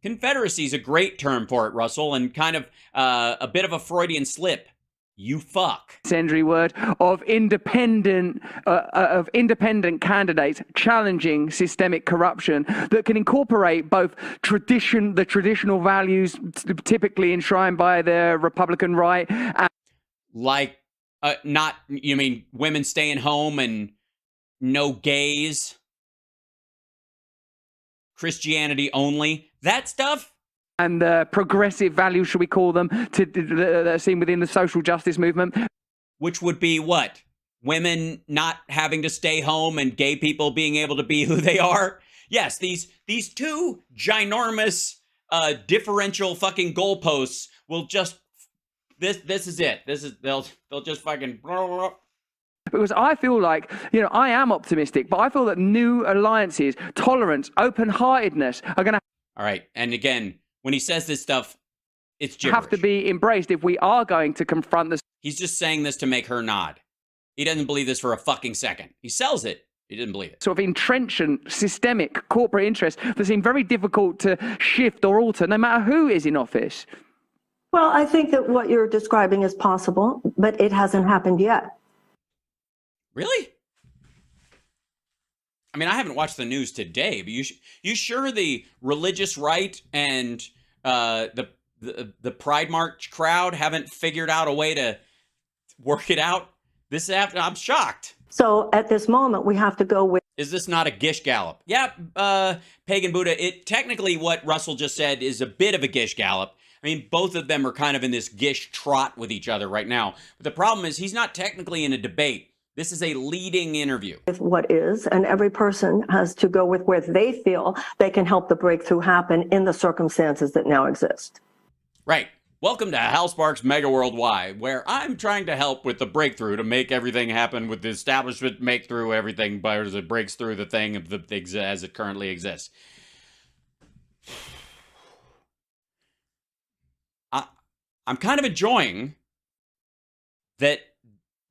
confederacy is a great term for it, Russell, and kind of a bit of a Freudian slip. You fuck. Incendiary word of independent candidates challenging systemic corruption that can incorporate both the traditional values typically enshrined by the Republican right, and like you mean women staying home and no gays, Christianity only, that stuff. And the progressive values, shall we call them, that are seen within the social justice movement. Which would be what? Women not having to stay home and gay people being able to be who they are? Yes, these two ginormous differential fucking goalposts will just... This is it. They'll just fucking... Because I feel like, I am optimistic, but I feel that new alliances, tolerance, open-heartedness are going to... All right, and again... When he says this stuff, it's gibberish. Have to be embraced if we are going to confront this. He's just saying this to make her nod. He doesn't believe this for a fucking second. He sells it. He didn't believe it. Sort of entrenchant, systemic corporate interests that seem very difficult to shift or alter, no matter who is in office. Well, I think that what you're describing is possible, but it hasn't happened yet. Really? I mean, I haven't watched the news today, but you sure the religious right and the Pride March crowd haven't figured out a way to work it out? I'm shocked. So at this moment, we have to go with... Is this not a gish gallop? Yeah, Pagan Buddha, technically what Russell just said is a bit of a gish gallop. I mean, both of them are kind of in this gish trot with each other right now. But the problem is he's not technically in a debate. This is a leading interview. With what is, and every person has to go with where they feel they can help the breakthrough happen in the circumstances that now exist. Right. Welcome to Hal Sparks Mega Worldwide, where I'm trying to help with the breakthrough to make everything happen with the establishment, make through everything as it breaks through the thing as it currently exists. I'm kind of enjoying that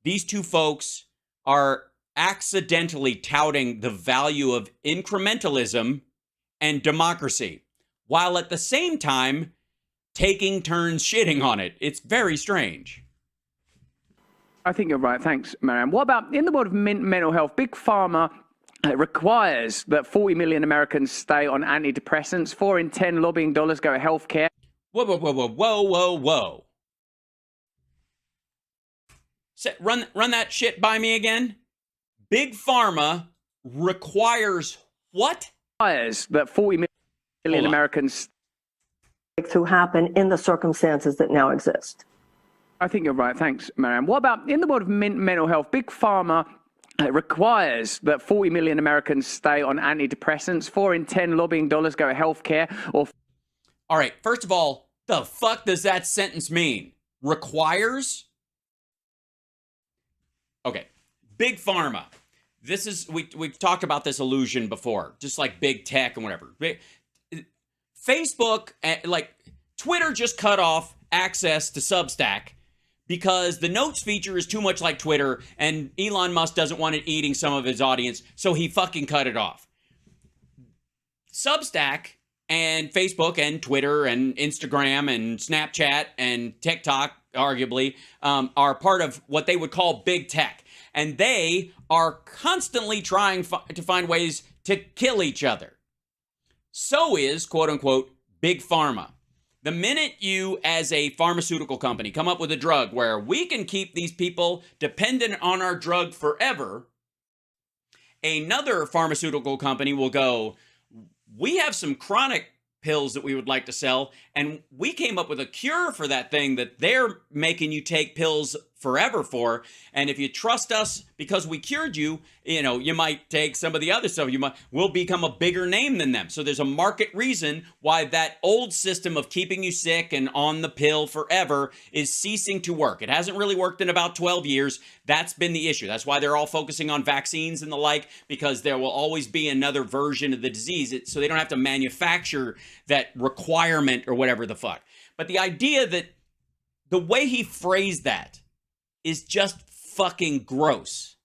these two folks are accidentally touting the value of incrementalism and democracy, while at the same time taking turns shitting on it. It's very strange. I think you're right. Thanks, Marianne. What about in the world of mental health? Big Pharma requires that 40 million Americans stay on antidepressants. 4 in 10 lobbying dollars go to healthcare. Whoa, whoa, whoa, whoa, whoa, whoa, whoa. Run that shit by me again. Big Pharma requires what? Requires that 40 million Americans breakthrough happen in the circumstances that now exist. I think you're right. Thanks, Marianne. What about in the world of mental health? Big Pharma requires that 40 million Americans stay on antidepressants. 4 in 10 lobbying dollars go to healthcare. All right. First of all, the fuck does that sentence mean? Requires? Okay, Big Pharma. This is, we've talked about this illusion before, just like big tech and whatever. Facebook, Twitter just cut off access to Substack because the notes feature is too much like Twitter and Elon Musk doesn't want it eating some of his audience, so he fucking cut it off. Substack and Facebook and Twitter and Instagram and Snapchat and TikTok arguably, are part of what they would call big tech. And they are constantly trying to find ways to kill each other. So is, quote unquote, big pharma. The minute you, as a pharmaceutical company, come up with a drug where we can keep these people dependent on our drug forever, another pharmaceutical company will go, we have some chronic pills that we would like to sell, and we came up with a cure for that thing that they're making you take pills forever for. And if you trust us because we cured you, you might take some of the other stuff. We'll become a bigger name than them. So there's a market reason why that old system of keeping you sick and on the pill forever is ceasing to work. It hasn't really worked in about 12 years. That's been the issue. That's why they're all focusing on vaccines and the like, because there will always be another version of the disease. So they don't have to manufacture that requirement or whatever the fuck. But the idea that the way he phrased that is just fucking gross.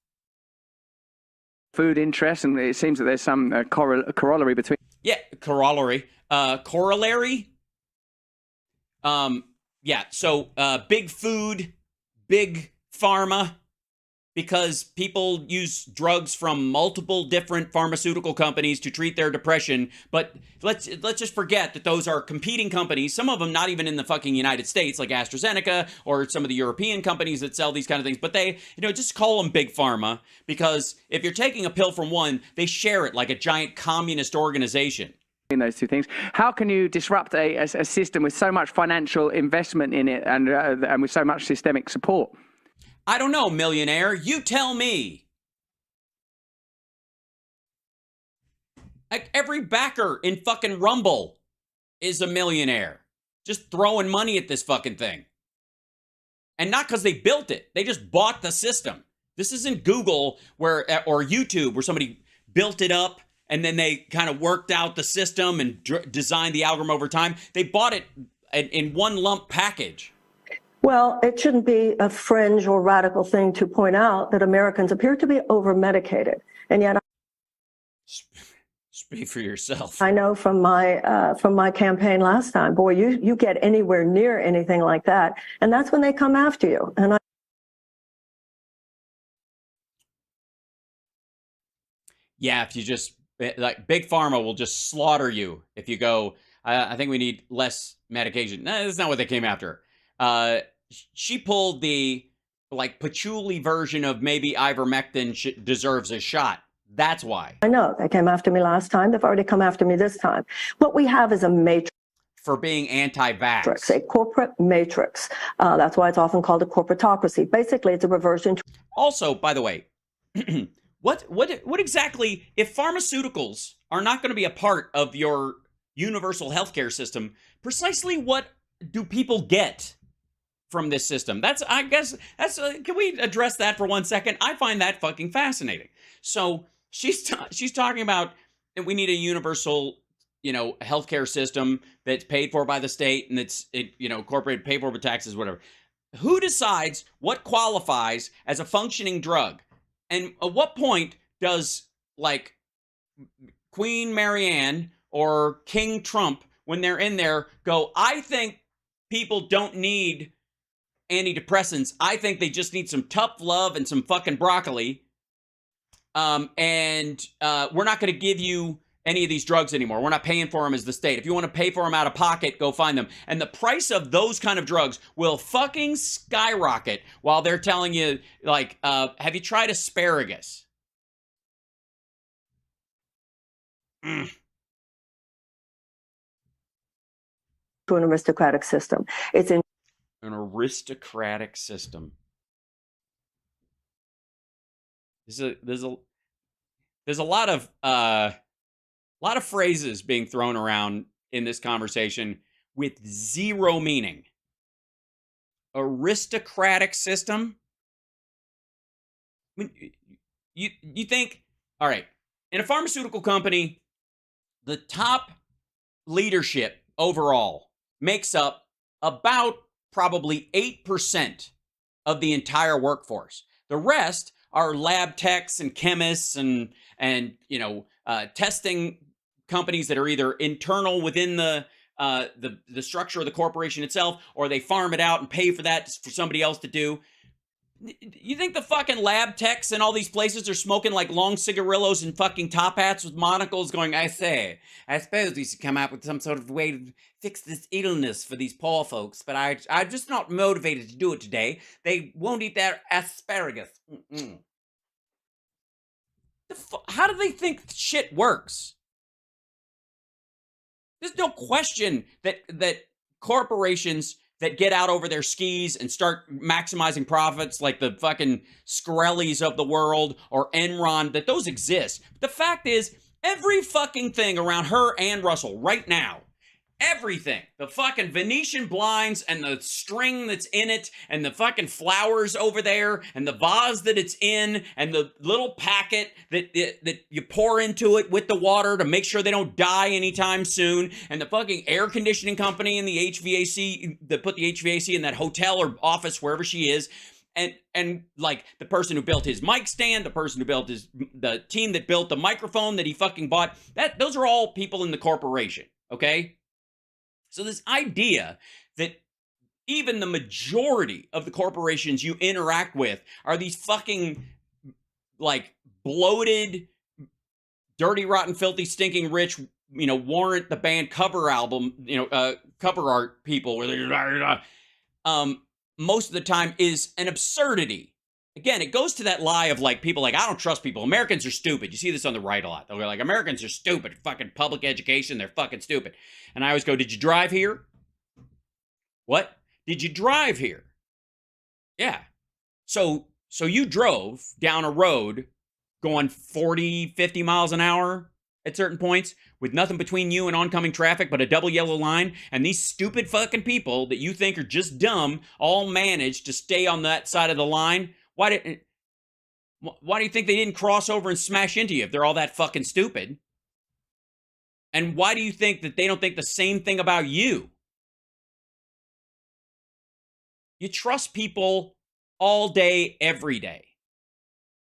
Food interests, and it seems that there's some corollary between. Yeah, corollary. Corollary? Yeah, so big food, big pharma, because people use drugs from multiple different pharmaceutical companies to treat their depression. But let's just forget that those are competing companies, some of them not even in the fucking United States, like AstraZeneca or some of the European companies that sell these kind of things. But they, just call them big pharma, because if you're taking a pill from one, they share it like a giant communist organization. In those two things, how can you disrupt a system with so much financial investment in it and with so much systemic support? I don't know, millionaire. You tell me. Like, every backer in fucking Rumble is a millionaire. Just throwing money at this fucking thing. And not because they built it. They just bought the system. This isn't Google or YouTube where somebody built it up and then they kind of worked out the system and designed the algorithm over time. They bought it in one lump package. Well, it shouldn't be a fringe or radical thing to point out that Americans appear to be over-medicated. And yet, speak for yourself. I know from my campaign last time, boy, you get anywhere near anything like that, and that's when they come after you. And yeah, if you just, like, big pharma will just slaughter you if you go, I think we need less medication. No, that's not what they came after. She pulled the, like, patchouli version of maybe ivermectin deserves a shot. That's why. I know they came after me last time. They've already come after me this time. What we have is a matrix. For being anti-vax. A corporate matrix. That's why it's often called a corporatocracy. Basically, it's a reversion to. Also, by the way, what exactly, if pharmaceuticals are not going to be a part of your universal healthcare system, precisely what do people get from this system? I guess can we address that for 1 second? I find that fucking fascinating. So she's talking about that we need a universal, healthcare system that's paid for by the state and it's corporate, paid for by taxes, whatever. Who decides what qualifies as a functioning drug? And at what point does, like, Queen Marianne or King Trump, when they're in there, go, I think people don't need antidepressants. I think they just need some tough love and some fucking broccoli. And we're not going to give you any of these drugs anymore. We're not paying for them as the state. If you want to pay for them out of pocket, go find them. And the price of those kind of drugs will fucking skyrocket while they're telling you, like, have you tried asparagus? To an aristocratic system. It's in an aristocratic system. There's a lot of phrases being thrown around in this conversation with zero meaning. Aristocratic system. I mean, you think, all right, in a pharmaceutical company, the top leadership overall makes up about probably 8% of the entire workforce. The rest are lab techs and chemists and testing companies that are either internal within the the structure of the corporation itself, or they farm it out and pay for that for somebody else to do. You think the fucking lab techs in all these places are smoking like long cigarillos and fucking top hats with monocles going, I suppose we should come up with some sort of way to fix this illness for these poor folks, but I'm just not motivated to do it today. They won't eat their asparagus. How do they think shit works? There's no question that corporations that get out over their skis and start maximizing profits like the fucking Skrellies of the world or Enron, that those exist. The fact is, every fucking thing around her and Russell right now, everything, the fucking Venetian blinds and the string that's in it and the fucking flowers over there and the vase that it's in and the little packet that you pour into it with the water to make sure they don't die anytime soon, and the fucking air conditioning company and the HVAC that put the HVAC in that hotel or office wherever she is, and like the person who built his mic stand, the person who built the team that built the microphone that he fucking bought, those are all people in the corporation, okay? So this idea that even the majority of the corporations you interact with are these fucking, like, bloated, dirty, rotten, filthy, stinking, rich, Warrant the Band cover album, cover art people, where they're, most of the time is an absurdity. Again, it goes to that lie of, like, people like, I don't trust people. Americans are stupid. You see this on the right a lot. They're like, Americans are stupid. Fucking public education, they're fucking stupid. And I always go, did you drive here? What? Did you drive here? Yeah. So you drove down a road going 40, 50 miles an hour at certain points with nothing between you and oncoming traffic but a double yellow line, and these stupid fucking people that you think are just dumb all managed to stay on that side of the line. Why do you think they didn't cross over and smash into you if they're all that fucking stupid? And why do you think that they don't think the same thing about you? You trust people all day, every day.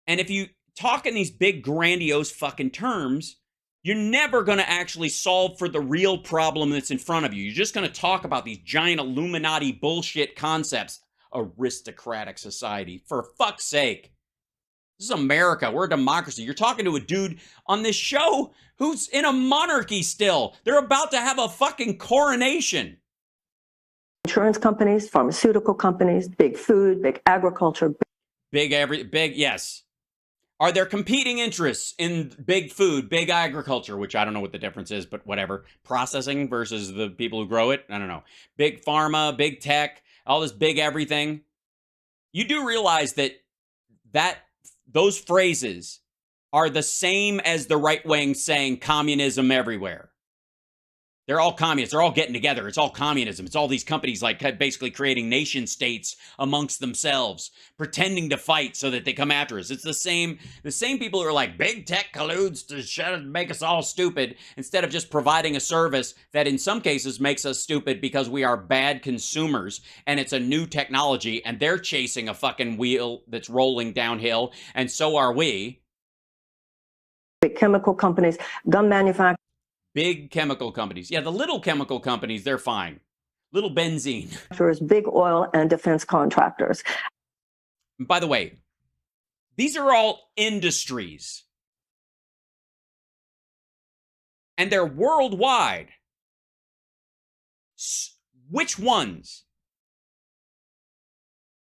And if you talk in these big, grandiose fucking terms, you're never going to actually solve for the real problem that's in front of you. You're just going to talk about these giant Illuminati bullshit concepts. Aristocratic society. For fuck's sake. This is America. We're a democracy. You're talking to a dude on this show who's in a monarchy still. They're about to have a fucking coronation. Insurance companies, pharmaceutical companies, big food, big agriculture. Big, yes. Are there competing interests in big food, big agriculture, which I don't know what the difference is, but whatever. Processing versus the people who grow it? I don't know. Big pharma, big tech, all this big everything. You do realize that those phrases are the same as the right wing saying communism everywhere. They're all communists. They're all getting together. It's all communism. It's all these companies like basically creating nation states amongst themselves, pretending to fight so that they come after us. It's the same people who are like, big tech colludes to make us all stupid, instead of just providing a service that in some cases makes us stupid because we are bad consumers and it's a new technology and they're chasing a fucking wheel that's rolling downhill, and so are we. Big chemical companies, gun manufacturers. Big chemical companies. Yeah, the little chemical companies, they're fine. Little benzene. Big oil and defense contractors. By the way, these are all industries. And they're worldwide. Which ones?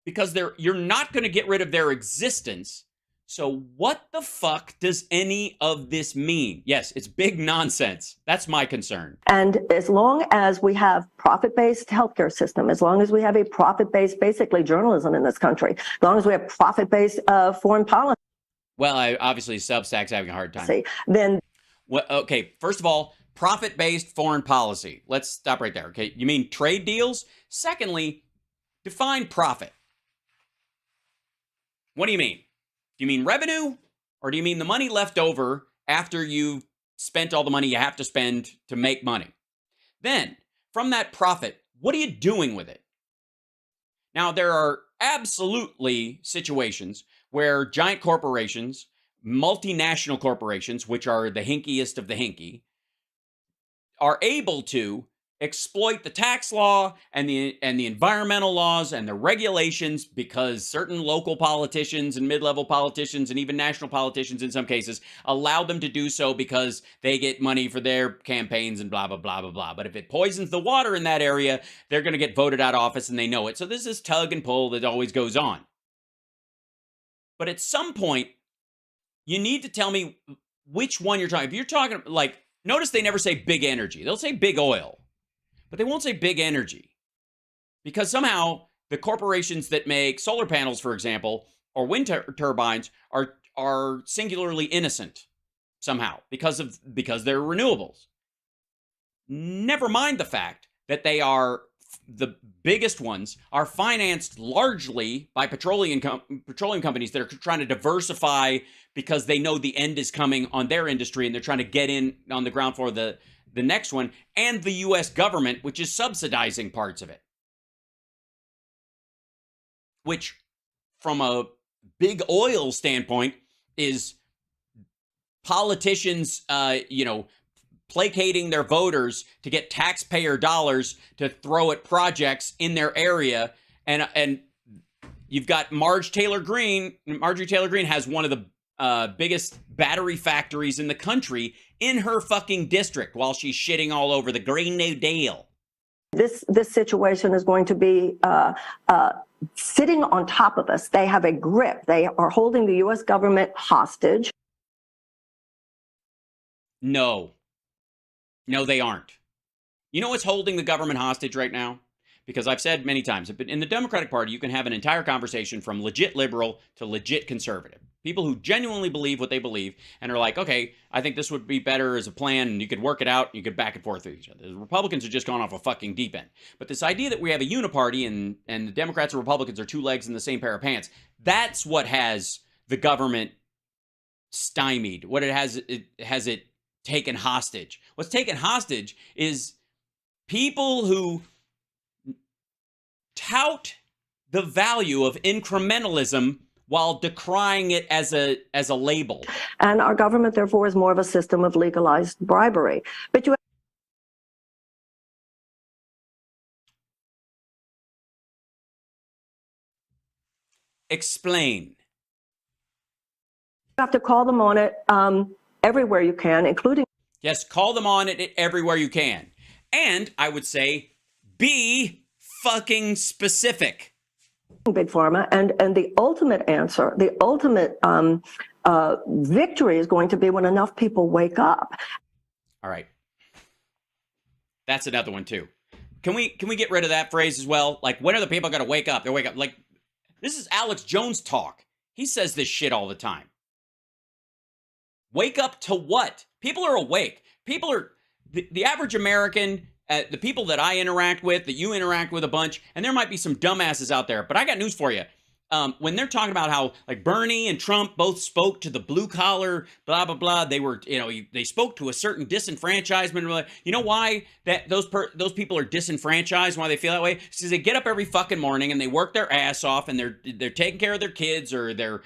Because you're not going to get rid of their existence. So what the fuck does any of this mean? Yes, it's big nonsense. That's my concern. And as long as we have profit-based healthcare system, as long as we have a profit-based, basically journalism in this country, as long as we have profit-based foreign policy. Well, obviously Substack's having a hard time. Then. Well, okay, first of all, profit-based foreign policy. Let's stop right there, okay? You mean trade deals? Secondly, define profit. What do you mean? Do you mean revenue, or do you mean the money left over after you've spent all the money you have to spend to make money? Then, from that profit, what are you doing with it? Now, there are absolutely situations where giant corporations, multinational corporations, which are the hinkiest of the hinky, are able to exploit the tax law and the environmental laws and the regulations because certain local politicians and mid-level politicians and even national politicians in some cases allow them to do so because they get money for their campaigns and blah, blah, blah, blah, blah. But if it poisons the water in that area, they're going to get voted out of office and they know it. So this is tug and pull that always goes on. But at some point, you need to tell me which one you're talking. If you're talking, like, notice they never say big energy. They'll say big oil. But they won't say big energy because somehow the corporations that make solar panels, for example, or wind turbines are singularly innocent somehow because they're renewables. Never mind the fact that they are the biggest ones are financed largely by petroleum companies that are trying to diversify because they know the end is coming on their industry and they're trying to get in on the ground floor of the next one, and the U.S. government, which is subsidizing parts of it. Which, from a big oil standpoint, is politicians, placating their voters to get taxpayer dollars to throw at projects in their area. And you've got Marjorie Taylor Greene has one of the biggest battery factories in the country in her fucking district while she's shitting all over the Green New Deal. This situation is going to be sitting on top of us. They have a grip. They are holding the U.S. government hostage. No, they aren't. You know what's holding the government hostage right now? Because I've said many times, in the Democratic Party, you can have an entire conversation from legit liberal to legit conservative. People who genuinely believe what they believe and are like, okay, I think this would be better as a plan, and you could work it out, and you could back and forth with each other. The Republicans have just gone off a fucking deep end. But this idea that we have a uniparty and the Democrats and Republicans are two legs in the same pair of pants, that's what has the government stymied. What it has it taken hostage. What's taken hostage is people who tout the value of incrementalism while decrying it as a label. And our government, therefore, is more of a system of legalized bribery. But you Explain. have to call them on it everywhere you can, including... Yes, call them on it everywhere you can. And I would say, be fucking specific. Big Pharma, and the ultimate answer, the ultimate victory is going to be when enough people wake up. All right. That's another one too. Can we get rid of that phrase as well? Like, when are the people going to wake up? They wake up. Like, this is Alex Jones talk. He says this shit all the time. Wake up to what? People are awake. People are, the average American, the people that I interact with, that you interact with a bunch, and there might be some dumbasses out there, but I got news for you. When they're talking about how, like, Bernie and Trump both spoke to the blue collar, blah, blah, blah, they were, they spoke to a certain disenfranchisement. You know why that those people are disenfranchised, why they feel that way? Because they get up every fucking morning and they work their ass off and they're taking care of their kids, or they're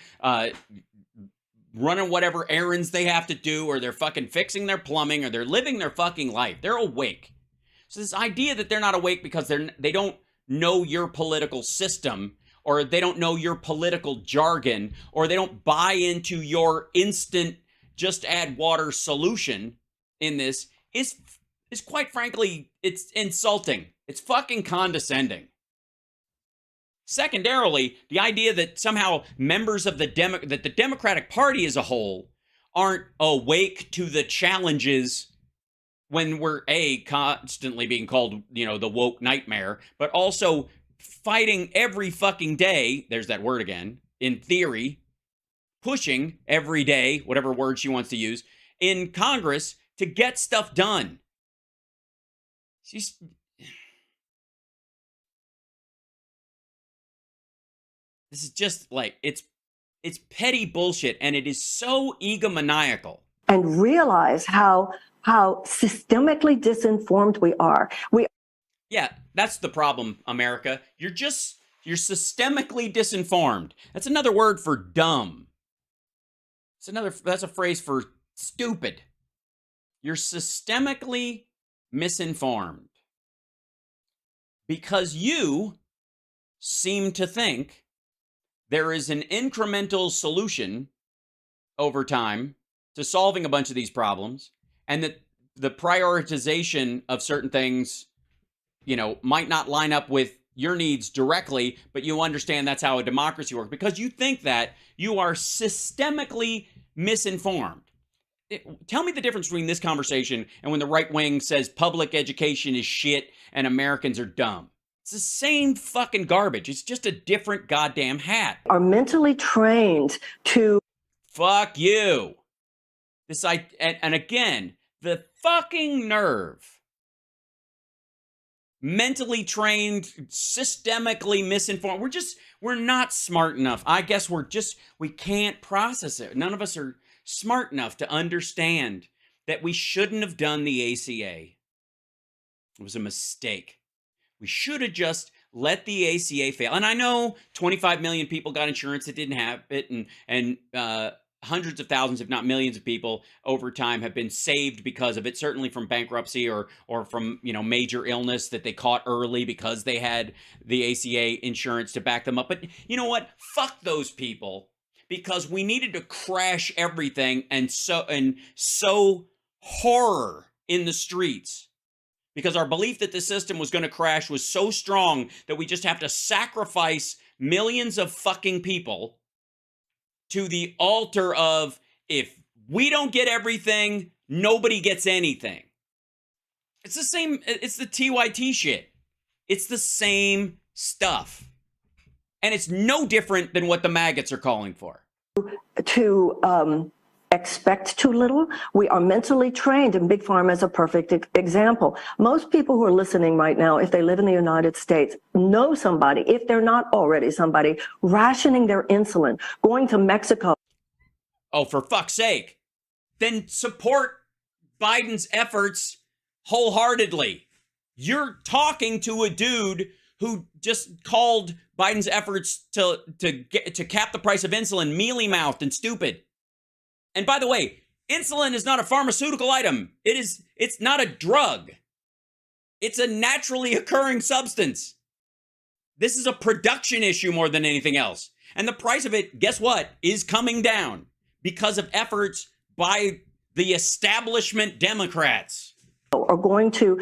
running whatever errands they have to do, or they're fucking fixing their plumbing, or they're living their fucking life. They're awake. So this idea that they're not awake because they don't know your political system, or they don't know your political jargon, or they don't buy into your instant just add water solution in this is quite frankly, it's insulting. It's fucking condescending. Secondarily, the idea that somehow members of the Democratic Party as a whole aren't awake to the challenges when we're constantly being called, the woke nightmare, but also fighting every fucking day, there's that word again, in theory, pushing every day, whatever word she wants to use, in Congress to get stuff done. This is just like, it's petty bullshit, and it is so egomaniacal. And realize how systemically disinformed we are. Yeah, that's the problem, America. You're systemically disinformed. That's another word for dumb. That's a phrase for stupid. You're systemically misinformed. because you seem to think there is an incremental solution over time to solving a bunch of these problems, and that the prioritization of certain things, might not line up with your needs directly, but you understand that's how a democracy works. Because you think that, you are systemically misinformed. Tell me the difference between this conversation and when the right wing says public education is shit and Americans are dumb. It's the same fucking garbage. It's just a different goddamn hat. Are mentally trained to... Fuck you. And again, the fucking nerve. Mentally trained, systemically misinformed. We're not smart enough. I guess we can't process it. None of us are smart enough to understand that we shouldn't have done the ACA. It was a mistake. We should have just let the ACA fail. And I know 25 million people got insurance that didn't have it, and hundreds of thousands, if not millions of people over time have been saved because of it, certainly from bankruptcy or from, major illness that they caught early because they had the ACA insurance to back them up. But you know what? Fuck those people, because we needed to crash everything and sow horror in the streets, because our belief that the system was going to crash was so strong that we just have to sacrifice millions of fucking people to the altar of, if we don't get everything, nobody gets anything. It's the same. It's the TYT shit. It's the same stuff. And it's no different than what the maggots are calling for. To expect too little. We are mentally trained, and Big Pharma is a perfect example. Most people who are listening right now, if they live in the United States, know somebody, if they're not already somebody, rationing their insulin, going to Mexico. Oh, for fuck's sake. Then support Biden's efforts wholeheartedly. You're talking to a dude who just called Biden's efforts to cap the price of insulin mealy-mouthed and stupid. And by the way, insulin is not a pharmaceutical item. It's not a drug. It's a naturally occurring substance. This is a production issue more than anything else. And the price of it, guess what, is coming down because of efforts by the establishment Democrats. Are going to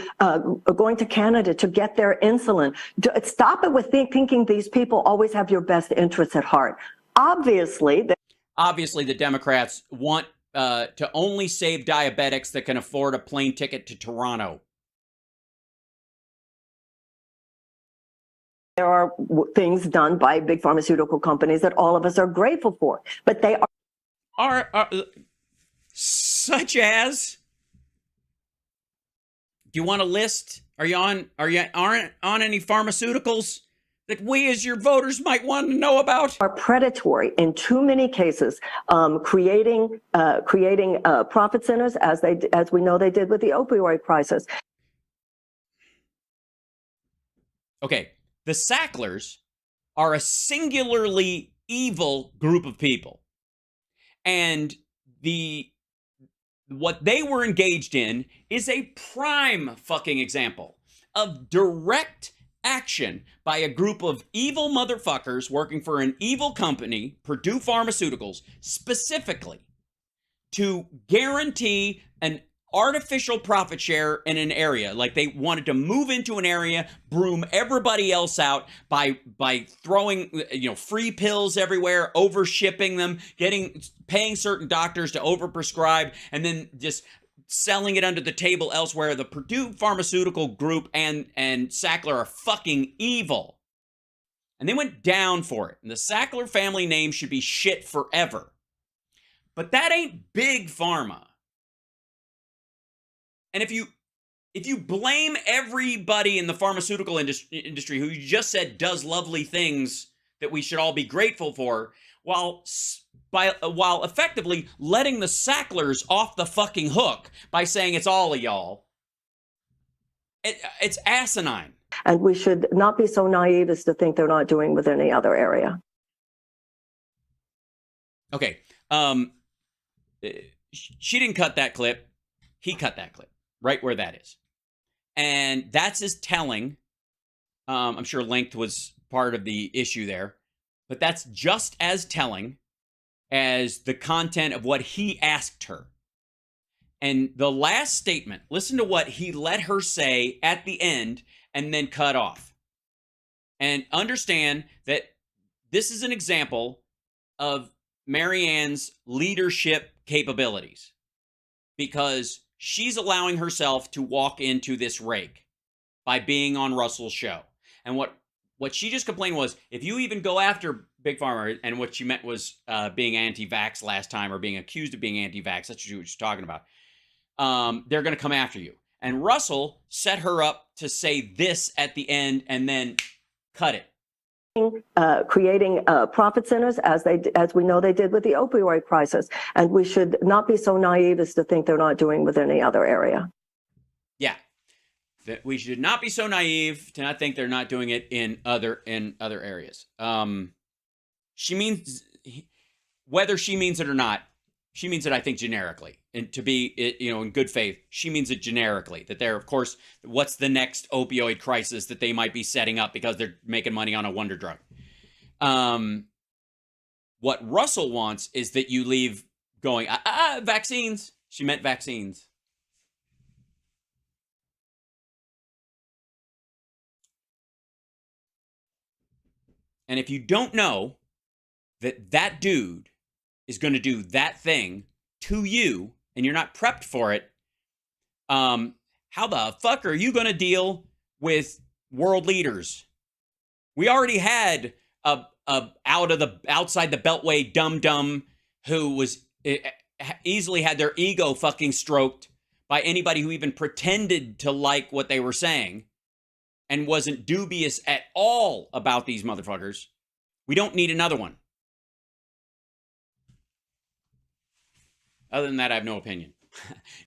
Canada to get their insulin. Stop it with thinking these people always have your best interests at heart. Obviously, the Democrats want to only save diabetics that can afford a plane ticket to Toronto. There are things done by big pharmaceutical companies that all of us are grateful for, but they are such as. Do you want a list? Are you on any pharmaceuticals that we as your voters might want to know about? Are predatory in too many cases, creating profit centers as we know they did with the opioid crisis. Okay, the Sacklers are a singularly evil group of people, and what they were engaged in is a prime fucking example of direct action by a group of evil motherfuckers working for an evil company, Purdue Pharmaceuticals, specifically to guarantee an artificial profit share in an area. Like, they wanted to move into an area, broom everybody else out by throwing free pills everywhere, over shipping them, paying certain doctors to overprescribe, and then just selling it under the table elsewhere. The Purdue Pharmaceutical Group and Sackler are fucking evil. And they went down for it. And the Sackler family name should be shit forever. But that ain't big pharma. And if you blame everybody in the pharmaceutical industry who you just said does lovely things that we should all be grateful for, while effectively letting the Sacklers off the fucking hook by saying it's all of y'all, it's asinine. And we should not be so naive as to think they're not doing with any other area. Okay. She didn't cut that clip. He cut that clip right where that is. And that's as telling I'm sure length was part of the issue there, but that's just as telling as the content of what he asked her. And the last statement, listen to what he let her say at the end and then cut off. And understand that this is an example of Marianne's leadership capabilities, because she's allowing herself to walk into this rake by being on Russell's show. And what she just complained was, if you even go after Big Pharma, and what she meant was being anti-vax last time, or being accused of being anti-vax, that's what she was talking about, they're going to come after you. And Russell set her up to say this at the end and then cut it. Creating profit centers, as we know they did with the opioid crisis, and we should not be so naive as to think they're not doing with any other area. Yeah, that we should not be so naive to not think they're not doing it in other areas. She means, whether she means it or not, she means it, I think, generically, and to be, in good faith, she means it generically, that they're, of course, what's the next opioid crisis that they might be setting up because they're making money on a wonder drug. What Russell wants is that you leave going, vaccines. She meant vaccines. And if you don't know that that dude is going to do that thing to you, and you're not prepped for it, how the fuck are you going to deal with world leaders? We already had a outside the beltway dum-dum who was easily had their ego fucking stroked by anybody who even pretended to like what they were saying and wasn't dubious at all about these motherfuckers. We don't need another one. Other than that, I have no opinion.